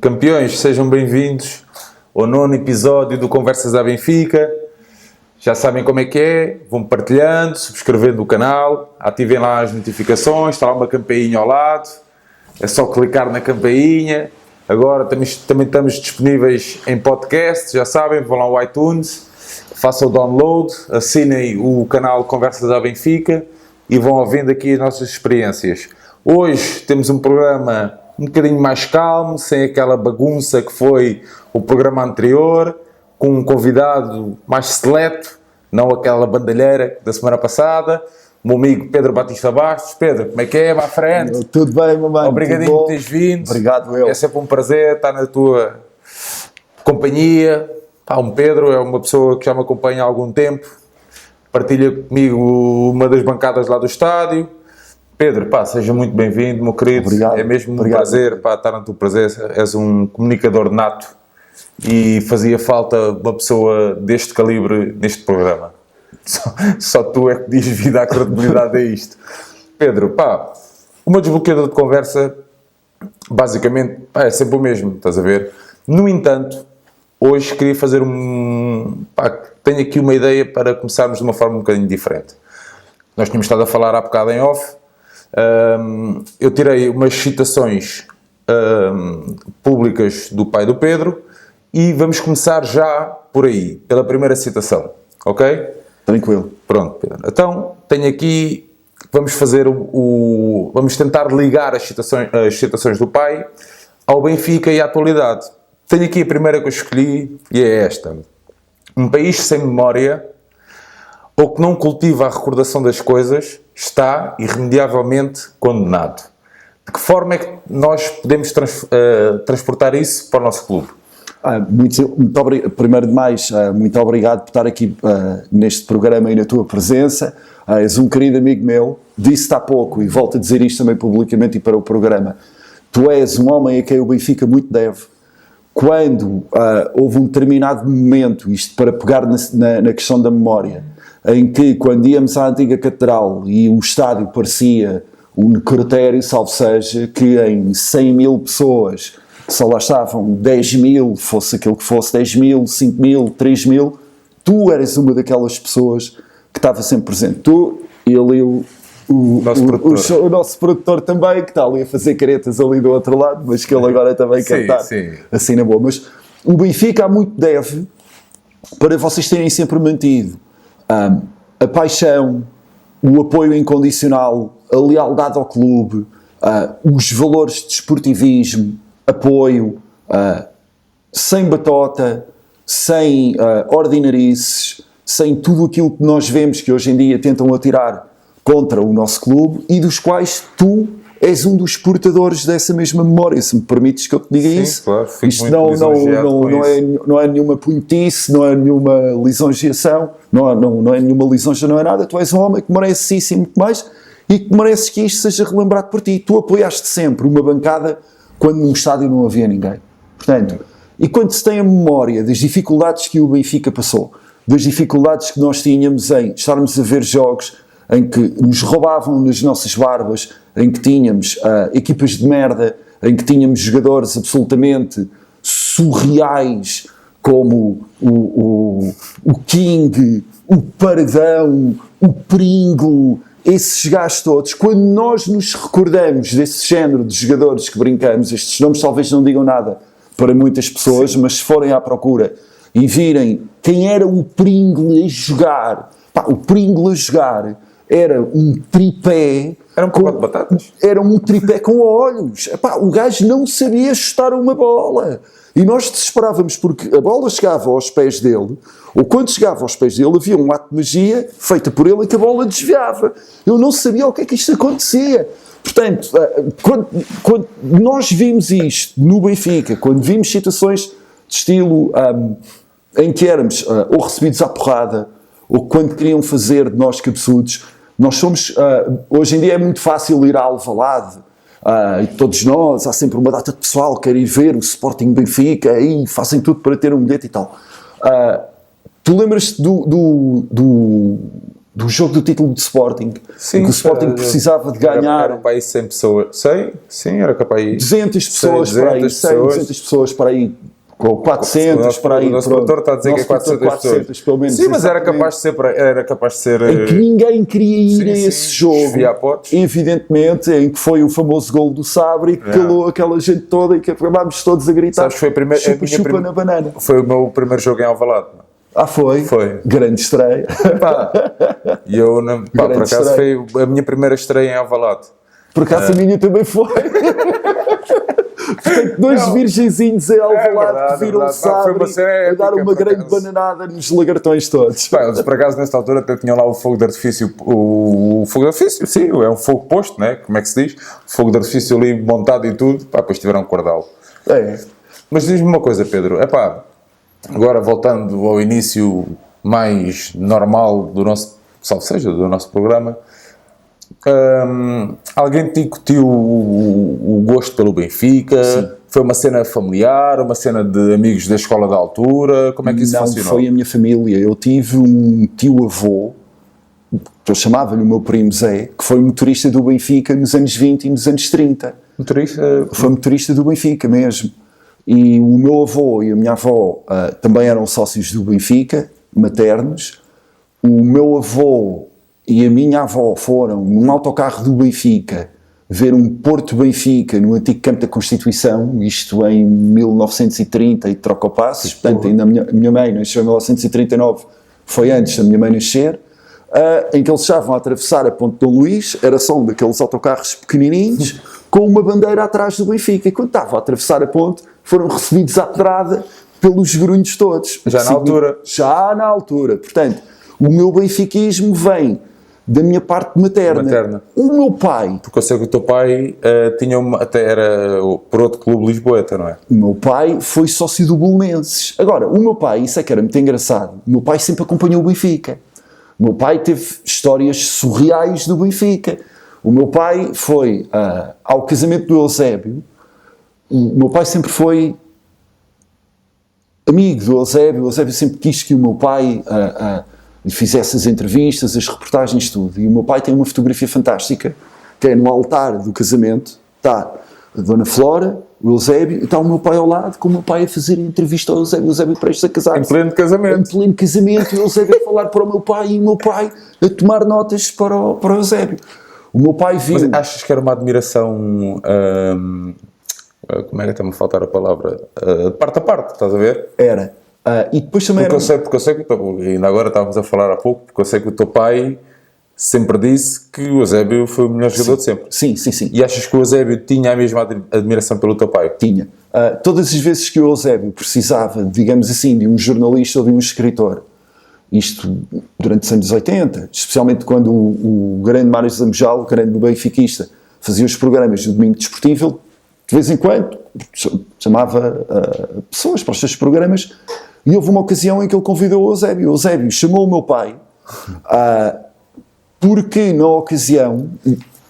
Campeões, sejam bem-vindos ao 9º episódio do Conversas à Benfica. Já sabem como é, vão partilhando, subscrevendo o canal, ativem lá as notificações, está lá uma campainha ao lado, é só clicar na campainha. Agora também estamos disponíveis em podcast, já sabem, vão lá ao iTunes, façam o download, assinem o canal Conversas à Benfica e vão ouvindo aqui as nossas experiências. Hoje temos um programa um bocadinho mais calmo, sem aquela bagunça que foi o programa anterior, com um convidado mais seleto, não aquela bandalheira da semana passada, o meu amigo Pedro Batista Bastos. Pedro, como é que é? Vai à frente. Tudo bem, meu mano. Obrigadinho por teres vindo. Obrigado, eu. É sempre um prazer estar na tua companhia. O Pedro é uma pessoa que já me acompanha há algum tempo, partilha comigo uma das bancadas lá do estádio. Pedro, seja muito bem-vindo, meu querido. Obrigado. É mesmo um prazer estar na tua presença. És um comunicador nato e fazia falta uma pessoa deste calibre neste programa. Só tu é que dizes vida à credibilidade a isto. Pedro, o meu desbloqueador de conversa, basicamente, é sempre o mesmo, estás a ver? No entanto, hoje queria fazer tenho aqui uma ideia para começarmos de uma forma um bocadinho diferente. Nós tínhamos estado a falar há bocado em off. Eu tirei umas citações públicas do pai do Pedro e vamos começar já por aí, pela primeira citação, ok? Tranquilo. Pronto, Pedro. Então, tenho aqui, vamos fazer vamos tentar ligar as citações do pai ao Benfica e à atualidade. Tenho aqui a primeira que eu escolhi e é esta. Um país sem memória ou que não cultiva a recordação das coisas está irremediavelmente condenado. De que forma é que nós podemos transportar isso para o nosso clube? Muito obrigado. Primeiro de mais, muito obrigado por estar aqui neste programa e na tua presença. És um querido amigo meu, disse-te há pouco e volto a dizer isto também publicamente e para o programa. Tu és um homem a quem o Benfica muito deve. Quando houve um determinado momento, isto para pegar na questão da memória, em que quando íamos à antiga catedral e o estádio parecia um necrotério, salvo seja, que em 100 mil pessoas só lá estavam 10 mil, fosse aquilo que fosse, 10 mil, 5 mil, 3 mil, tu eras uma daquelas pessoas que estava sempre presente. Tu, ele e o nosso produtor também, que está ali a fazer caretas ali do outro lado, mas que ele agora também quer estar assim na boa. Mas o Benfica há muito deve para vocês terem sempre mantido a paixão, o apoio incondicional, a lealdade ao clube, os valores de desportivismo, apoio, sem batota, sem ordinarices, sem tudo aquilo que nós vemos que hoje em dia tentam atirar contra o nosso clube e dos quais tu és um dos portadores dessa mesma memória, se me permites que eu te diga. Sim, isso. Claro, isto não é nenhuma punhetice, não é nenhuma lisonjeação, não é nenhuma lisonja, não é nada. Tu és um homem que merece isso e muito mais e que mereces que isto seja relembrado por ti. Tu apoiaste sempre uma bancada quando num estádio não havia ninguém. Portanto, e quando se tem a memória das dificuldades que o Benfica passou, das dificuldades que nós tínhamos em estarmos a ver jogos em que nos roubavam nas nossas barbas, em que tínhamos equipas de merda, em que tínhamos jogadores absolutamente surreais, como o King, o Paradão, o Pringle, esses gajos todos. Quando nós nos recordamos desse género de jogadores que brincamos, estes nomes talvez não digam nada para muitas pessoas, sim, mas se forem à procura e virem quem era o Pringle a jogar, o Pringle a jogar era um tripé. Era um pacote de batatas? Era um tripé com olhos. O gajo não sabia chutar uma bola. E nós desesperávamos porque a bola chegava aos pés dele, ou quando chegava aos pés dele havia um ato de magia feita por ele em que a bola desviava. Eu não sabia o que é que isto acontecia. Portanto, quando nós vimos isto no Benfica, quando vimos situações de estilo em que éramos ou recebidos à porrada, ou quando queriam fazer de nós cabeçudos, nós somos, hoje em dia é muito fácil ir à Alvalade, e todos nós, há sempre uma data de pessoal que quer ir ver o Sporting Benfica, e fazem tudo para ter um bilhete e tal. Tu lembras-te do jogo do título de Sporting, Sim, em que o Sporting precisava de ganhar. Era para aí 100 pessoas. Sei, sim, era capaz de 200 pessoas para aí, 200 pessoas para aí, com 400 para aí. O nosso produtor está a dizer que é 400 pessoas. Pelo menos. Sim, mas era capaz de ser. Em que ninguém queria ir a esse jogo. Desviar potes. Evidentemente, em que foi o famoso gol do Sabre, que calou aquela gente toda e que acabámos todos a gritar. Sabes, foi a primeira, chupa na banana. Foi o meu primeiro jogo em Alvalade. Foi? Foi. Grande estreia. E eu, por acaso, estreia. Foi a minha primeira estreia em Alvalade. Por acaso a minha também foi. Portanto, dois virgenzinhos em Alvalade que viram o Sabre a dar uma grande bananada nos lagartões todos. Eles, por acaso, nesta altura até tinham lá o fogo de artifício. O fogo de artifício, sim, é um fogo posto, né? Como é que se diz? Fogo de artifício ali montado e tudo. Depois tiveram que guardá-lo. Mas diz-me uma coisa, Pedro. Agora voltando ao início mais normal do nosso, salve seja, do nosso programa, alguém te incutiu o gosto pelo Benfica? Sim. Foi uma cena familiar, uma cena de amigos da escola da altura? Como é que isso funcionou? Não, foi a minha família. Eu tive um tio-avô, eu chamava-lhe o meu primo Zé, que foi motorista do Benfica nos anos 20 e nos anos 30. Motorista? Foi motorista do Benfica mesmo. E o meu avô e a minha avó também eram sócios do Benfica, maternos. O meu avô e a minha avó foram num autocarro do Benfica ver um Porto Benfica no antigo campo da Constituição, isto em 1930 e troca o passos. Portanto, ainda a minha mãe nasceu em 1939, foi antes da minha mãe nascer, em que eles estavam a atravessar a Ponte de Dom Luís, era só um daqueles autocarros pequenininhos, com uma bandeira atrás do Benfica. E quando estavam a atravessar a ponte, foram recebidos à pedrada pelos grunhos todos. Já na altura. Já na altura. Portanto, o meu benfiquismo vem da minha parte materna. O meu pai... Porque eu sei que o teu pai até era por outro clube lisboeta, não é? O meu pai foi sócio do Belenenses. Agora, o meu pai, isso é que era muito engraçado, o meu pai sempre acompanhou o Benfica. O meu pai teve histórias surreais do Benfica. O meu pai foi ao casamento do Eusébio. O meu pai sempre foi amigo do Eusébio. O Eusébio sempre quis que o meu pai lhe fizesse as entrevistas, as reportagens, tudo. E o meu pai tem uma fotografia fantástica, que é no altar do casamento. Está a Dona Flora, o Eusébio, e está o meu pai ao lado, com o meu pai a fazer entrevista ao Eusébio. O Eusébio prestes a casar. Em pleno casamento. Em pleno casamento. E o Eusébio a falar para o meu pai, e o meu pai a tomar notas para o Eusébio. O meu pai viu... Mas achas que era uma admiração... como é que está-me a faltar a palavra? De parte a parte, estás a ver? Era. E depois também porque eu sei que ainda agora estávamos a falar há pouco, porque eu sei que o teu pai sempre disse que o Eusébio foi o melhor jogador de sempre. Sim. E achas que o Eusébio tinha a mesma admiração pelo teu pai? Tinha. Todas as vezes que o Eusébio precisava, digamos assim, de um jornalista ou de um escritor, isto durante os anos 80, especialmente quando o grande Mário Zambojal, o grande benfiquista, fazia os programas do Domingo Desportivo, de vez em quando chamava pessoas para os seus programas, e houve uma ocasião em que ele convidou o Eusébio. O Eusébio chamou o meu pai, porque na ocasião,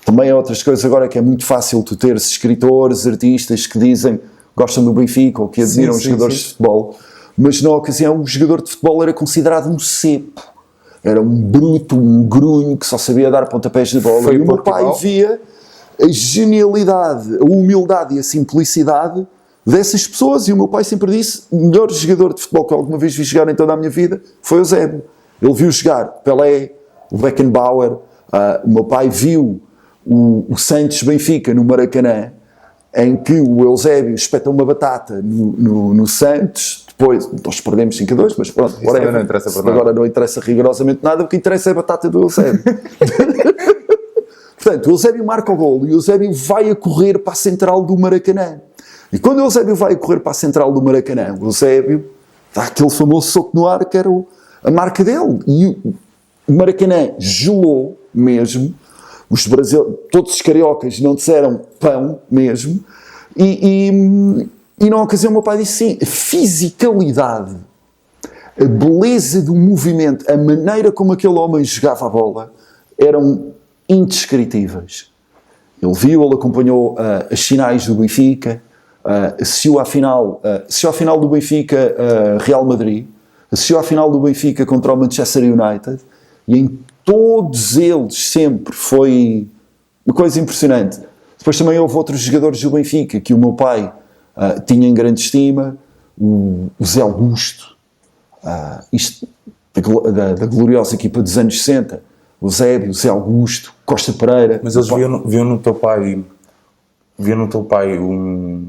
também há outras coisas agora que é muito fácil tu teres escritores, artistas que dizem gostam do Benfica ou que admiram os jogadores de futebol, mas na ocasião o jogador de futebol era considerado um cepo, era um bruto, um grunho que só sabia dar pontapés de bola. E o meu pai via a genialidade, a humildade e a simplicidade dessas pessoas, e o meu pai sempre disse: o melhor jogador de futebol que alguma vez vi jogar em toda a minha vida foi o Eusébio. Ele viu jogar Pelé, o Beckenbauer, o meu pai viu o Santos Benfica no Maracanã, em que o Eusébio espeta uma batata no Santos. Depois nós perdemos 5-2, mas pronto, não interessa para nada. Agora não interessa rigorosamente nada, o que interessa é a batata do Eusébio. Portanto, o Eusébio marca o golo e o Eusébio vai a correr para a central do Maracanã. E quando o Eusébio vai a correr para a central do Maracanã, o Eusébio dá aquele famoso soco no ar que era a marca dele. E o Maracanã gelou mesmo. Os brasileiros, todos os cariocas não disseram pão mesmo. E na ocasião o meu pai disse sim, a fisicalidade, a beleza do movimento, a maneira como aquele homem jogava a bola eram indescritíveis. Ele viu, ele acompanhou as finais do Benfica, assistiu à final do Benfica Real Madrid, assistiu à final do Benfica contra o Manchester United, E em todos eles sempre foi uma coisa impressionante. Depois também houve outros jogadores do Benfica que o meu pai tinha em grande estima, o Zé Augusto, da gloriosa equipa dos anos 60, o Zébio, o Zé Augusto, Costa Pereira. Mas eles viam no teu pai um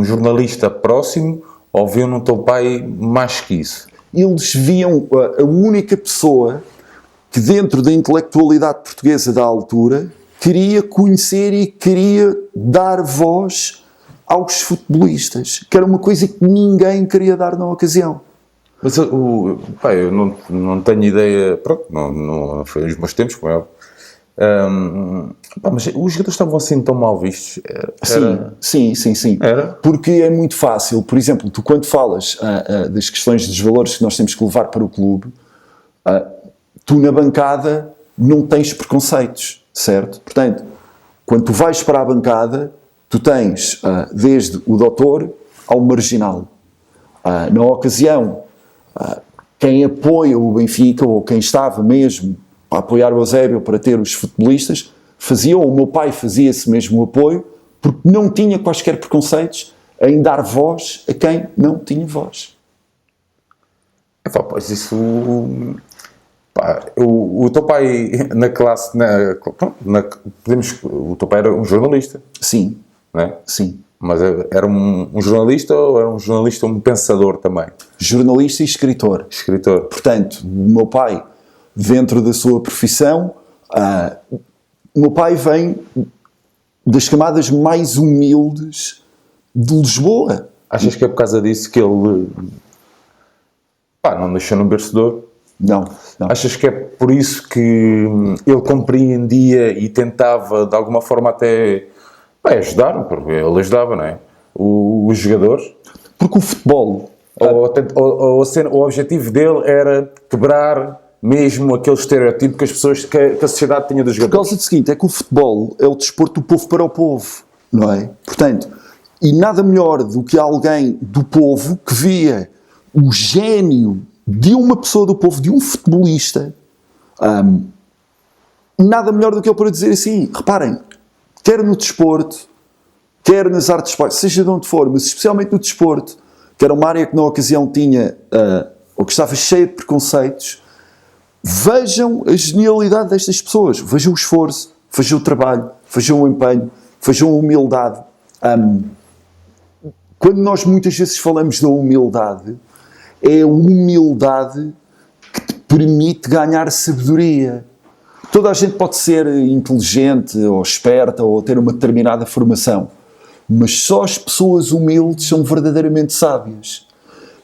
jornalista próximo, ou viam no teu pai mais que isso? Eles viam a única pessoa que dentro da intelectualidade portuguesa da altura queria conhecer e queria dar voz aos futebolistas, que era uma coisa que ninguém queria dar na ocasião. Mas eu não tenho ideia, pronto, não foi nos meus tempos, como é óbvio. Mas os jogadores estavam assim tão mal vistos? Sim. Era? Porque é muito fácil. Por exemplo, tu quando falas das questões dos valores que nós temos que levar para o clube, tu na bancada não tens preconceitos, certo? Portanto, quando tu vais para a bancada, tu tens desde o doutor ao marginal. Na ocasião, quem apoia o Benfica, ou quem estava mesmo a apoiar o Eusébio para ter os futebolistas, o meu pai fazia esse mesmo apoio, porque não tinha quaisquer preconceitos em dar voz a quem não tinha voz. Pois isso... o teu pai na classe... o teu pai era um jornalista. Sim. Não é? Sim. Mas era um jornalista, ou era um jornalista um pensador também? Jornalista e escritor. Escritor. Portanto, o meu pai, dentro da sua profissão, o meu pai vem das camadas mais humildes de Lisboa. Achas que é por causa disso que ele não deixou no berço de ouro? Não. Achas que é por isso que ele compreendia e tentava de alguma forma até ajudar, porque ele ajudava, não é? Os jogadores? Porque o futebol... O objetivo dele era quebrar mesmo aquele estereotipo que a sociedade tinha dos jogadores. Por causa do seguinte, é que o futebol é o desporto do povo para o povo, não é? Portanto, e nada melhor do que alguém do povo que via o gênio de uma pessoa do povo, de um futebolista, nada melhor do que ele para dizer assim, reparem, quer no desporto, quer nas artes plásticas, seja de onde for, mas especialmente no desporto, que era uma área que na ocasião tinha, ou que estava cheia de preconceitos, vejam a genialidade destas pessoas, vejam o esforço, vejam o trabalho, vejam o empenho, vejam a humildade. Quando nós muitas vezes falamos da humildade, é a humildade que te permite ganhar sabedoria. Toda a gente pode ser inteligente ou esperta ou ter uma determinada formação, mas só as pessoas humildes são verdadeiramente sábias.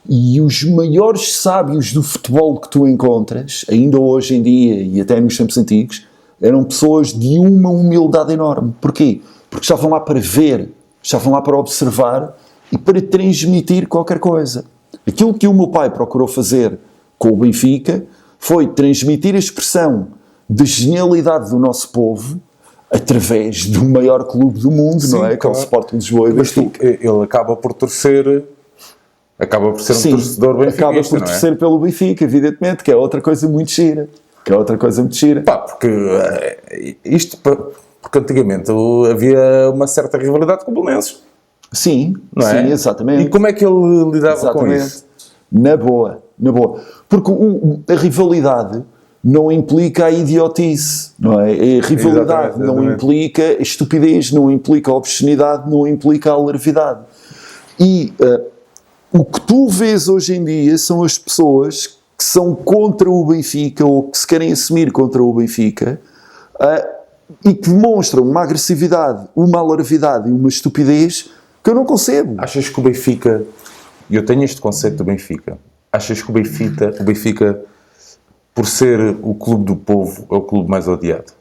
E os maiores sábios do futebol que tu encontras, ainda hoje em dia e até nos tempos antigos, eram pessoas de uma humildade enorme. Porquê? Porque estavam lá para ver, estavam lá para observar e para transmitir qualquer coisa. Aquilo que o meu pai procurou fazer com o Benfica foi transmitir a expressão da genialidade do nosso povo através do maior clube do mundo, sim, não é? Claro. Que é o Sporting Lisboa e Benfica. Ele acaba por ser um torcedor benfiquista, acaba por torcer pelo Benfica, evidentemente, que é outra coisa muito gira. Porque antigamente havia uma certa rivalidade com o Belenenses. Sim, não é? Sim, exatamente. E como é que ele lidava com isso? Na boa. Porque a rivalidade não implica a idiotice, não é? A rivalidade não implica a estupidez, não implica a obscenidade, não implica a alarvidade. E o que tu vês hoje em dia são as pessoas que são contra o Benfica ou que se querem assumir contra o Benfica e que demonstram uma agressividade, uma alarvidade e uma estupidez que eu não concebo. Achas que o Benfica, e eu tenho este conceito do Benfica, achas que o Benfica, por ser o clube do povo, é o clube mais odiado?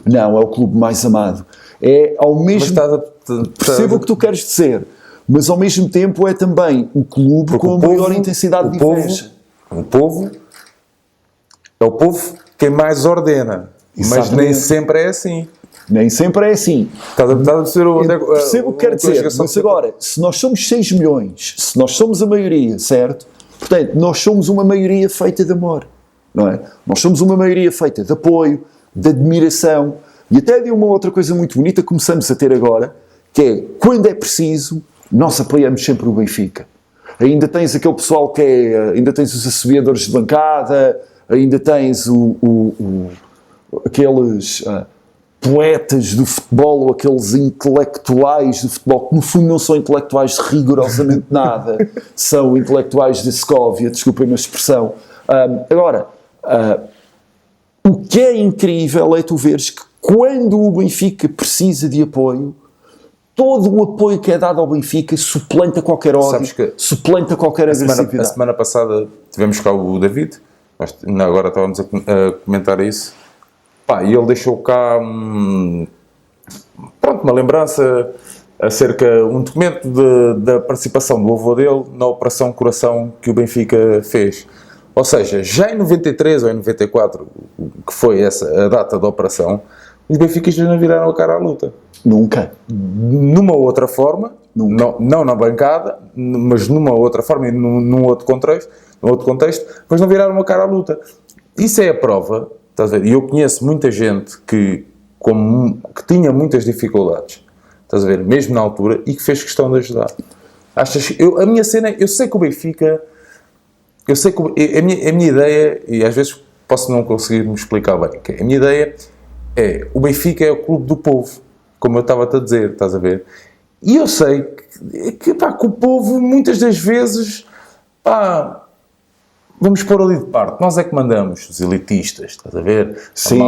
Não, é o clube mais amado. É ao mesmo... Percebo o que tu queres dizer, mas ao mesmo tempo é também o clube porque com a maior intensidade de inveja. O povo é o povo quem mais ordena, exatamente. Mas nem sempre é assim. Nem sempre é assim. Estás a perceber onde é que... Percebo o que quer dizer, mas agora, se nós somos 6 milhões, se nós somos a maioria, certo? Portanto, nós somos uma maioria feita de amor, não é? Nós somos uma maioria feita de apoio, de admiração e até de uma outra coisa muito bonita que começamos a ter agora, que é, quando é preciso, nós apoiamos sempre o Benfica. Ainda tens aquele pessoal que é, ainda tens os assobiadores de bancada, ainda tens aqueles poetas do futebol ou aqueles intelectuais do futebol, que no fundo não são intelectuais de rigorosamente nada, são intelectuais de Scóvia, desculpem a expressão. Agora, o que é incrível é tu veres que quando o Benfica precisa de apoio, todo o apoio que é dado ao Benfica suplenta qualquer ódio, suplenta qualquer agressividade. A semana passada tivemos cá o David, agora estávamos a comentar isso, e ele deixou cá uma lembrança acerca, um documento da participação do avô dele na Operação Coração que o Benfica fez. Ou seja, já em 93 ou em 94, que foi essa a data da operação, os benfiquistas não viraram a cara à luta. Nunca. Numa outra forma, não na bancada, mas numa outra forma e num outro contexto, mas não viraram a cara à luta. Isso é a prova, estás a ver? E eu conheço muita gente que tinha muitas dificuldades, estás a ver, mesmo na altura, e que fez questão de ajudar. A minha cena, eu sei que o Benfica, a minha ideia, e às vezes posso não conseguir me explicar bem, a minha ideia é, o Benfica é o clube do povo, como eu estava-te a dizer, estás a ver? E eu sei que o povo, muitas das vezes, vamos pôr ali de parte, nós é que mandamos, os elitistas, estás a ver? Sim.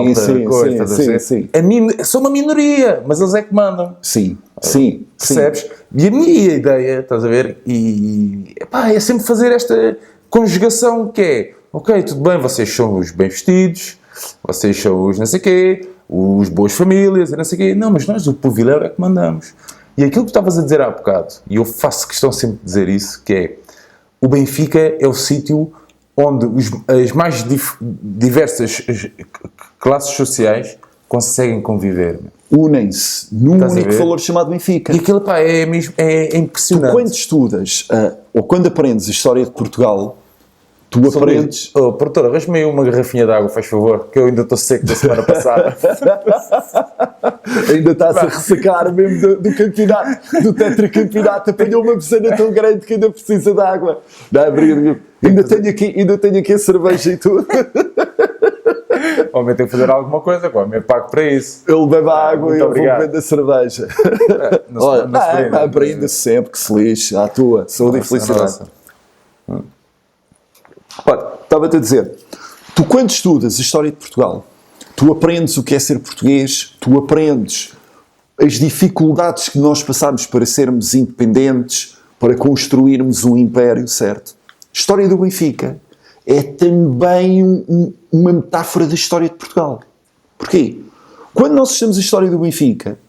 A mim, sou uma minoria, mas eles é que mandam. Sim. Percebes? E a minha ideia, estás a ver, é sempre fazer esta conjugação que é, ok, tudo bem, vocês são os bem vestidos, vocês são os não sei quê, os boas famílias, e não sei quê. Não, mas nós, o povileiro, é que mandamos. E aquilo que estavas a dizer há bocado, e eu faço questão sempre de dizer isso, que é, o Benfica é o sítio onde as mais diversas classes sociais conseguem conviver. Unem-se num único valor chamado Benfica. E aquilo, é impressionante. Tu, quando estudas, ou quando aprendes a história de Portugal, tu aprendes... Produtora, arranja-me aí uma garrafinha de água, faz favor, que eu ainda estou seco da semana passada. Ainda estás a ressacar mesmo do campeonato, do tetracampeonato, apanhou uma besana tão grande que ainda precisa de água. Não, ainda tenho aqui a cerveja e tudo. O homem tem que fazer alguma coisa, o homem é pago para isso. Ele bebe a água e eu vou beber a cerveja. Aprende-se sempre, que se lixe, à tua saúde e felicidade. Olha, estava-te a dizer, tu quando estudas a história de Portugal, tu aprendes o que é ser português, tu aprendes as dificuldades que nós passámos para sermos independentes, para construirmos um império, certo? A história do Benfica é também uma metáfora da história de Portugal. Porquê? Quando nós estudamos a história do Benfica,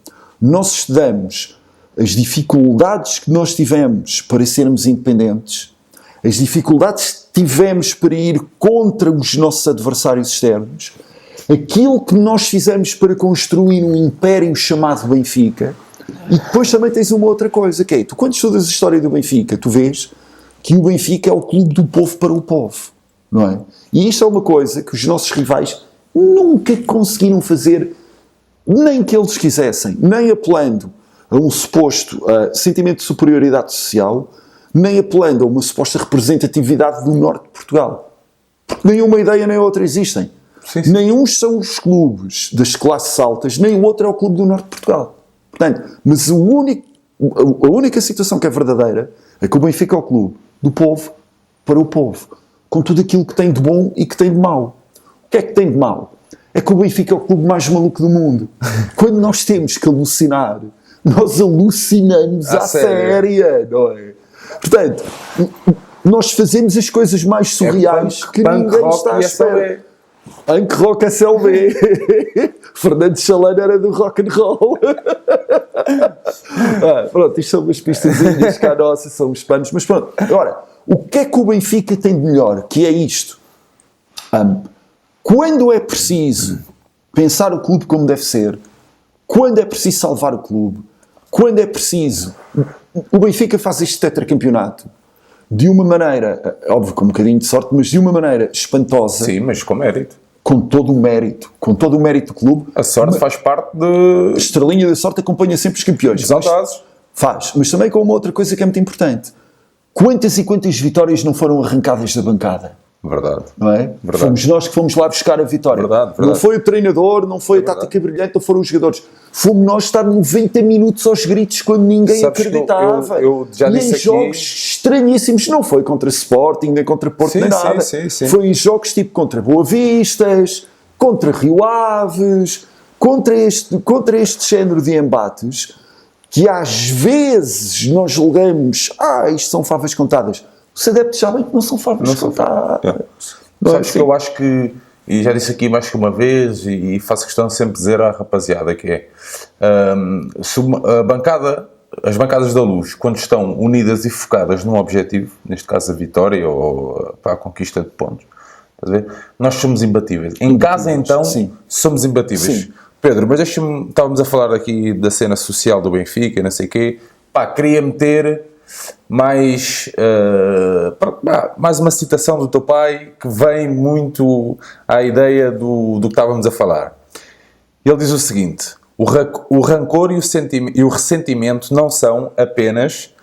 nós estudamos as dificuldades que nós tivemos para sermos independentes, as dificuldades que tivemos para ir contra os nossos adversários externos, aquilo que nós fizemos para construir um império chamado Benfica, e depois também tens uma outra coisa, que é, tu quando estudas a história do Benfica, tu vês que o Benfica é o clube do povo para o povo, não é? E isto é uma coisa que os nossos rivais nunca conseguiram fazer, nem que eles quisessem, nem apelando a um suposto sentimento de superioridade social, nem apelando a uma suposta representatividade do norte de Portugal. Porque nenhuma ideia nem outra existem. Sim. Nem uns são os clubes das classes altas, nem o outro é o clube do norte de Portugal. Portanto, mas a única situação que é verdadeira é que o Benfica é o clube do povo para o povo, com tudo aquilo que tem de bom e que tem de mau. O que é que tem de mau? É que o Benfica é o clube mais maluco do mundo. Quando nós temos que alucinar, nós alucinamos à séria, não é? Portanto, nós fazemos as coisas mais surreais que ninguém está à espera. Punk Rock SLB. Fernando Chalano era do rock and roll. Pronto, isto são umas pistazinhas cá nossas, são os panos, mas pronto. Agora, o que é que o Benfica tem de melhor? Que é isto. Quando é preciso pensar o clube como deve ser, quando é preciso salvar o clube, quando é preciso... O Benfica faz este tetracampeonato de uma maneira, óbvio com um bocadinho de sorte, mas de uma maneira espantosa. Sim, mas com mérito. Com todo o mérito do clube. A sorte faz parte de... A estrelinha da sorte acompanha sempre os campeões. Faz, mas também com uma outra coisa que é muito importante. Quantas e quantas vitórias não foram arrancadas da bancada? Verdade. Não é? Verdade. Fomos nós que fomos lá buscar a vitória. Verdade. Não foi o treinador, não foi a tática brilhante, não foram os jogadores. Fomos nós estar 90 minutos aos gritos quando ninguém acreditava. Eu já e disse em aqui... jogos estranhíssimos, não foi contra Sporting, nem contra Porto, nem nada. Sim. Foi em jogos tipo contra Boa Vistas, contra Rio Aves, contra este género de embates, que às vezes nós julgamos, isto são favas contadas. Os adeptos sabem que não são favas contadas. Sabes que eu acho que, e já disse aqui mais que uma vez, e faço questão de sempre dizer à rapaziada, que é, se as bancadas da Luz, quando estão unidas e focadas num objetivo, neste caso a vitória ou a conquista de pontos, estás a ver? Nós somos imbatíveis. Em casa, então, somos imbatíveis. Sim. Pedro, mas estávamos a falar aqui da cena social do Benfica, não sei o quê, queria meter mais uma citação do teu pai que vem muito à ideia do que estávamos a falar. Ele diz o seguinte: o rancor e o ressentimento não são apenas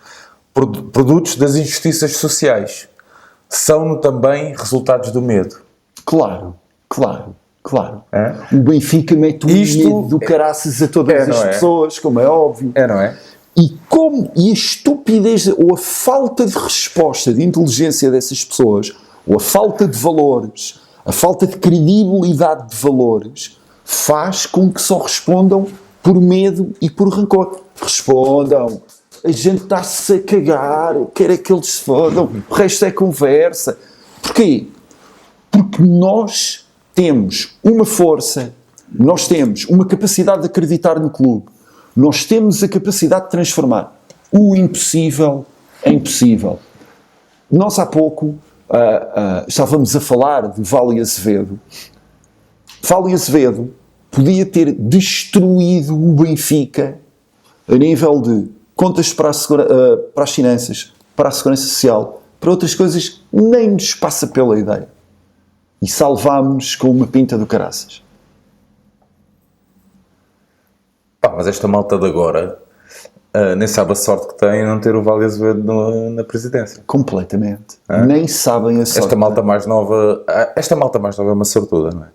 produtos das injustiças sociais, são também resultados do medo. Claro. O Benfica mete o medo do caraças a todas as pessoas, como é óbvio. Não é? E a estupidez ou a falta de resposta de inteligência dessas pessoas, ou a falta de valores, a falta de credibilidade de valores, faz com que só respondam por medo e por rancor. Respondam. A gente está-se a cagar, quer é que eles se fodam, o resto é conversa. Porquê? Porque nós temos uma força, nós temos uma capacidade de acreditar no clube, nós temos a capacidade de transformar o impossível em possível. Nós há pouco estávamos a falar de Vale Azevedo. Vale Azevedo podia ter destruído o Benfica a nível de contas para as finanças, para a segurança social, para outras coisas, nem nos passa pela ideia. E salvámos-nos com uma pinta do caraças. Mas esta malta de agora nem sabe a sorte que tem em não ter o Vale Azevedo na presidência. Completamente. Nem sabem a sorte. Esta malta mais nova é uma sortuda, não é?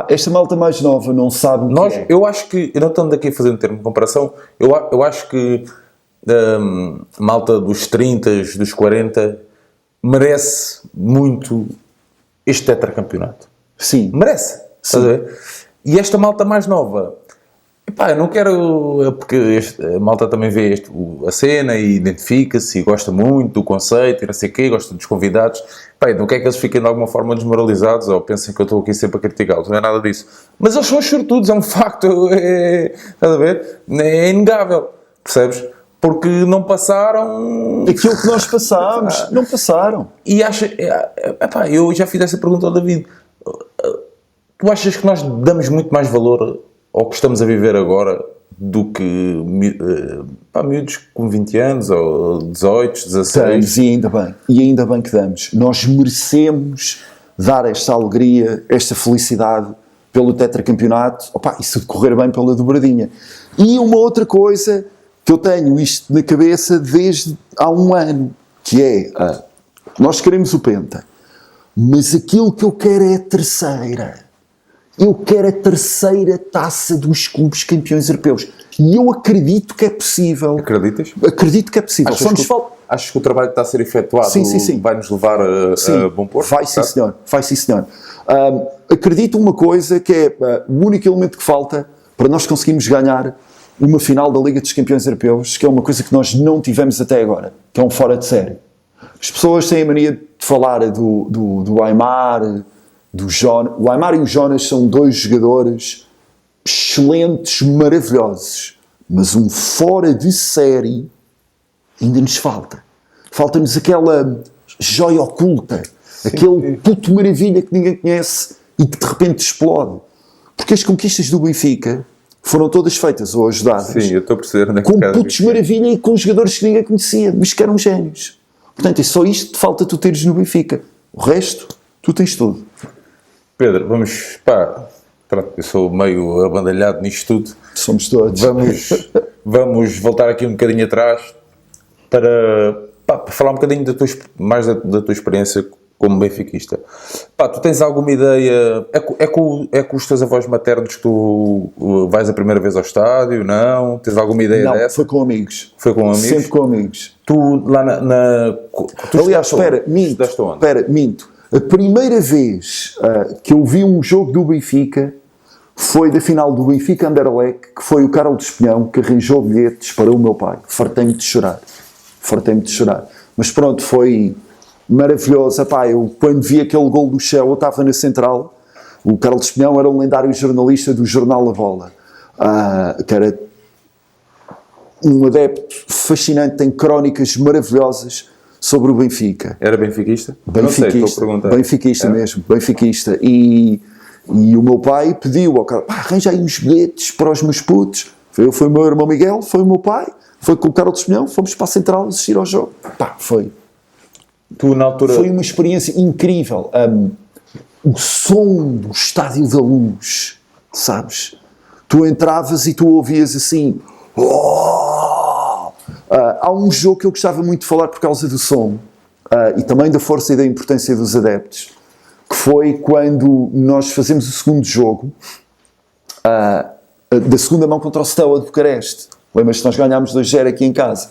Esta malta mais nova não sabe o que é. Eu acho que, eu não estou aqui a fazer um termo de comparação, eu acho que malta dos 30, dos 40, merece muito este tetracampeonato. Sim. Merece. Sim. E esta malta mais nova, eu não quero, porque a malta também vê a cena e identifica-se e gosta muito do conceito e não sei o quê, gosta dos convidados. Não quer que eles fiquem de alguma forma desmoralizados ou pensem que eu estou aqui sempre a criticá-los, não é nada disso. Mas eles são os sortudos, é um facto, estás a ver? É inegável, percebes? Porque não passaram... Aquilo que nós passámos, não passaram. E eu já fiz essa pergunta ao David. Tu achas que nós damos muito mais valor ao que estamos a viver agora do que miúdos com 20 anos ou 18, 16? Damos, e ainda bem que damos. Nós merecemos dar esta alegria, esta felicidade pelo tetracampeonato, e se decorrer bem pela dobradinha. E uma outra coisa que eu tenho isto na cabeça desde há um ano, que é, nós queremos o Penta, mas aquilo que eu quero é a terceira. Eu quero a terceira taça dos clubes campeões europeus. E eu acredito que é possível. Acreditas? Acredito que é possível. Achas que o trabalho que está a ser efetuado vai nos levar a bom porto? Vai sim, senhor. Acredito uma coisa que é o único elemento que falta para nós conseguirmos ganhar uma final da Liga dos Campeões Europeus, que é uma coisa que nós não tivemos até agora, que é um fora de série. As pessoas têm a mania de falar do Aimar, do Jonas. O Aimar e o Jonas são dois jogadores excelentes, maravilhosos, mas um fora de série ainda nos falta. Falta-nos aquela joia oculta, aquele puto maravilha que ninguém conhece e que de repente explode. Porque as conquistas do Benfica foram todas feitas ou ajudadas eu estou a perceber, com putos maravilha e com jogadores que ninguém conhecia, mas que eram génios. Portanto, é só isto que te falta tu teres no Benfica. O resto, tu tens tudo. Pedro, vamos, pá, pronto, eu sou meio abandalhado nisto tudo. Somos todos. Vamos voltar aqui um bocadinho atrás para falar um bocadinho mais da tua experiência como benfiquista. Pá, tu tens alguma ideia? É com os teus avós maternos que tu vais a primeira vez ao estádio? Não? Tens alguma ideia não, dessa? Não, foi com amigos. Foi com amigos? Sempre com amigos. Tu lá Aliás, espera, minto. A primeira vez que eu vi um jogo do Benfica foi da final do Benfica Anderlecht, que foi o Carlos de Espinhão que arranjou bilhetes para o meu pai. Fartei-me de chorar. Mas pronto, foi maravilhoso. Epá, eu quando vi aquele gol do Shell, eu estava na central. O Carlos de Espinhão era um lendário jornalista do jornal A Bola, que era um adepto fascinante, tem crónicas maravilhosas sobre o Benfica. Era benfiquista? Benfiquista, não sei, estou a perguntar. Benfiquista mesmo, benfiquista. E o meu pai pediu ao cara, arranja aí uns bilhetes para os meus putos. Foi o meu irmão Miguel, foi o meu pai, foi com o Carlos de Espinhão, fomos para a central assistir ao jogo. Foi. Tu, na altura... Foi uma experiência incrível. O som do Estádio da Luz, sabes? Tu entravas e tu ouvias assim... há um jogo que eu gostava muito de falar por causa do som e também da força e da importância dos adeptos, que foi quando nós fazemos o segundo jogo da segunda mão contra o Steaua de Bucareste. Lembras-te que nós ganhámos 2-0 aqui em casa?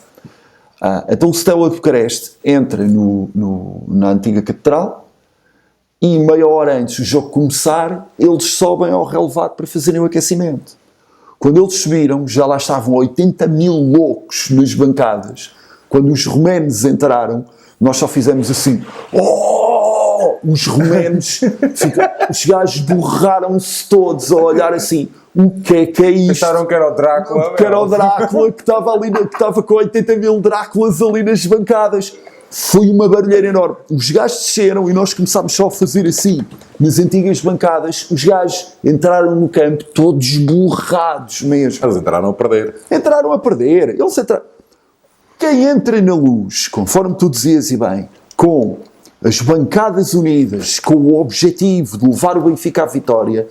Então o Steaua de Bucareste entra na antiga catedral e meia hora antes do jogo começar, eles sobem ao relevado para fazerem o aquecimento. Quando eles subiram, já lá estavam 80 mil loucos nas bancadas. Quando os romanos entraram, nós só fizemos assim. Os romanos, os gajos borraram-se todos a olhar assim. O que é isto? Pensaram que era o Drácula. Que era o Drácula, que estava ali, que estava com 80 mil Dráculas ali nas bancadas. Foi uma barulheira enorme. Os gajos desceram e nós começámos só a fazer assim. Nas antigas bancadas, os gajos entraram no campo todos borrados mesmo. Eles entraram a perder. Entraram a perder. Eles entraram... Quem entra na Luz, conforme tu dizias e bem, com as bancadas unidas, com o objetivo de levar o Benfica à vitória,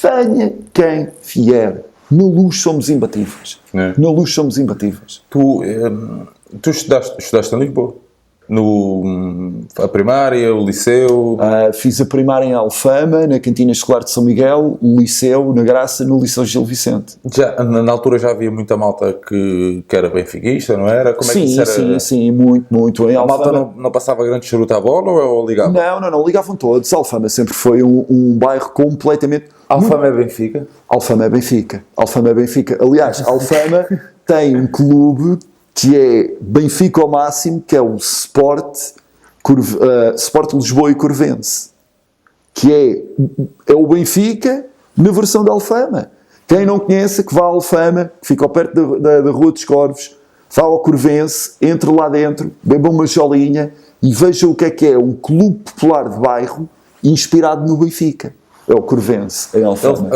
venha quem vier. Na Luz somos imbatíveis. Na Luz somos imbatíveis. Tu estudaste em Lisboa? A primária, o liceu? Fiz a primária em Alfama, na cantina escolar de São Miguel, o liceu, na Graça, no Liceu Gil Vicente. Na altura já havia muita malta que era benfiquista, não era? Como é que isso era? Sim, muito. Em a Alfama, malta não passava grande charuto à bola ou ligava? Não, ligavam todos. Alfama sempre foi um bairro completamente... Alfama é Benfica? Alfama é Benfica. Aliás, Alfama tem um clube que é Benfica ao máximo, que é o Sport Lisboa e Corvense, que é o Benfica na versão de Alfama. Quem não conhece, que vá a Alfama, que fica ao perto da Rua dos Corvos, vá ao Corvense, entre lá dentro, beba uma jolinha e veja o que é um clube popular de bairro inspirado no Benfica. É o Corvense, em Alfama.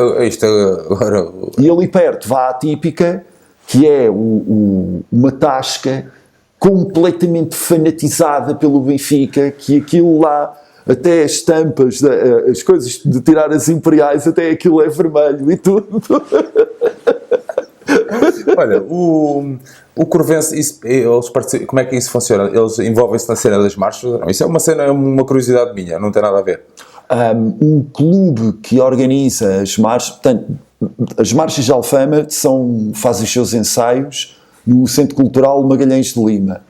E ali perto vá à Típica, que é uma tasca completamente fanatizada pelo Benfica, que aquilo lá, até as tampas, as coisas de tirar as imperiais, até aquilo é vermelho e tudo. Olha, o Corvense, como é que isso funciona? Eles envolvem-se na cena das marchas? Não, isso é uma curiosidade minha, não tem nada a ver. Um clube que organiza as marchas, portanto, as marchas de Alfama fazem os seus ensaios no Centro Cultural Magalhães de Lima.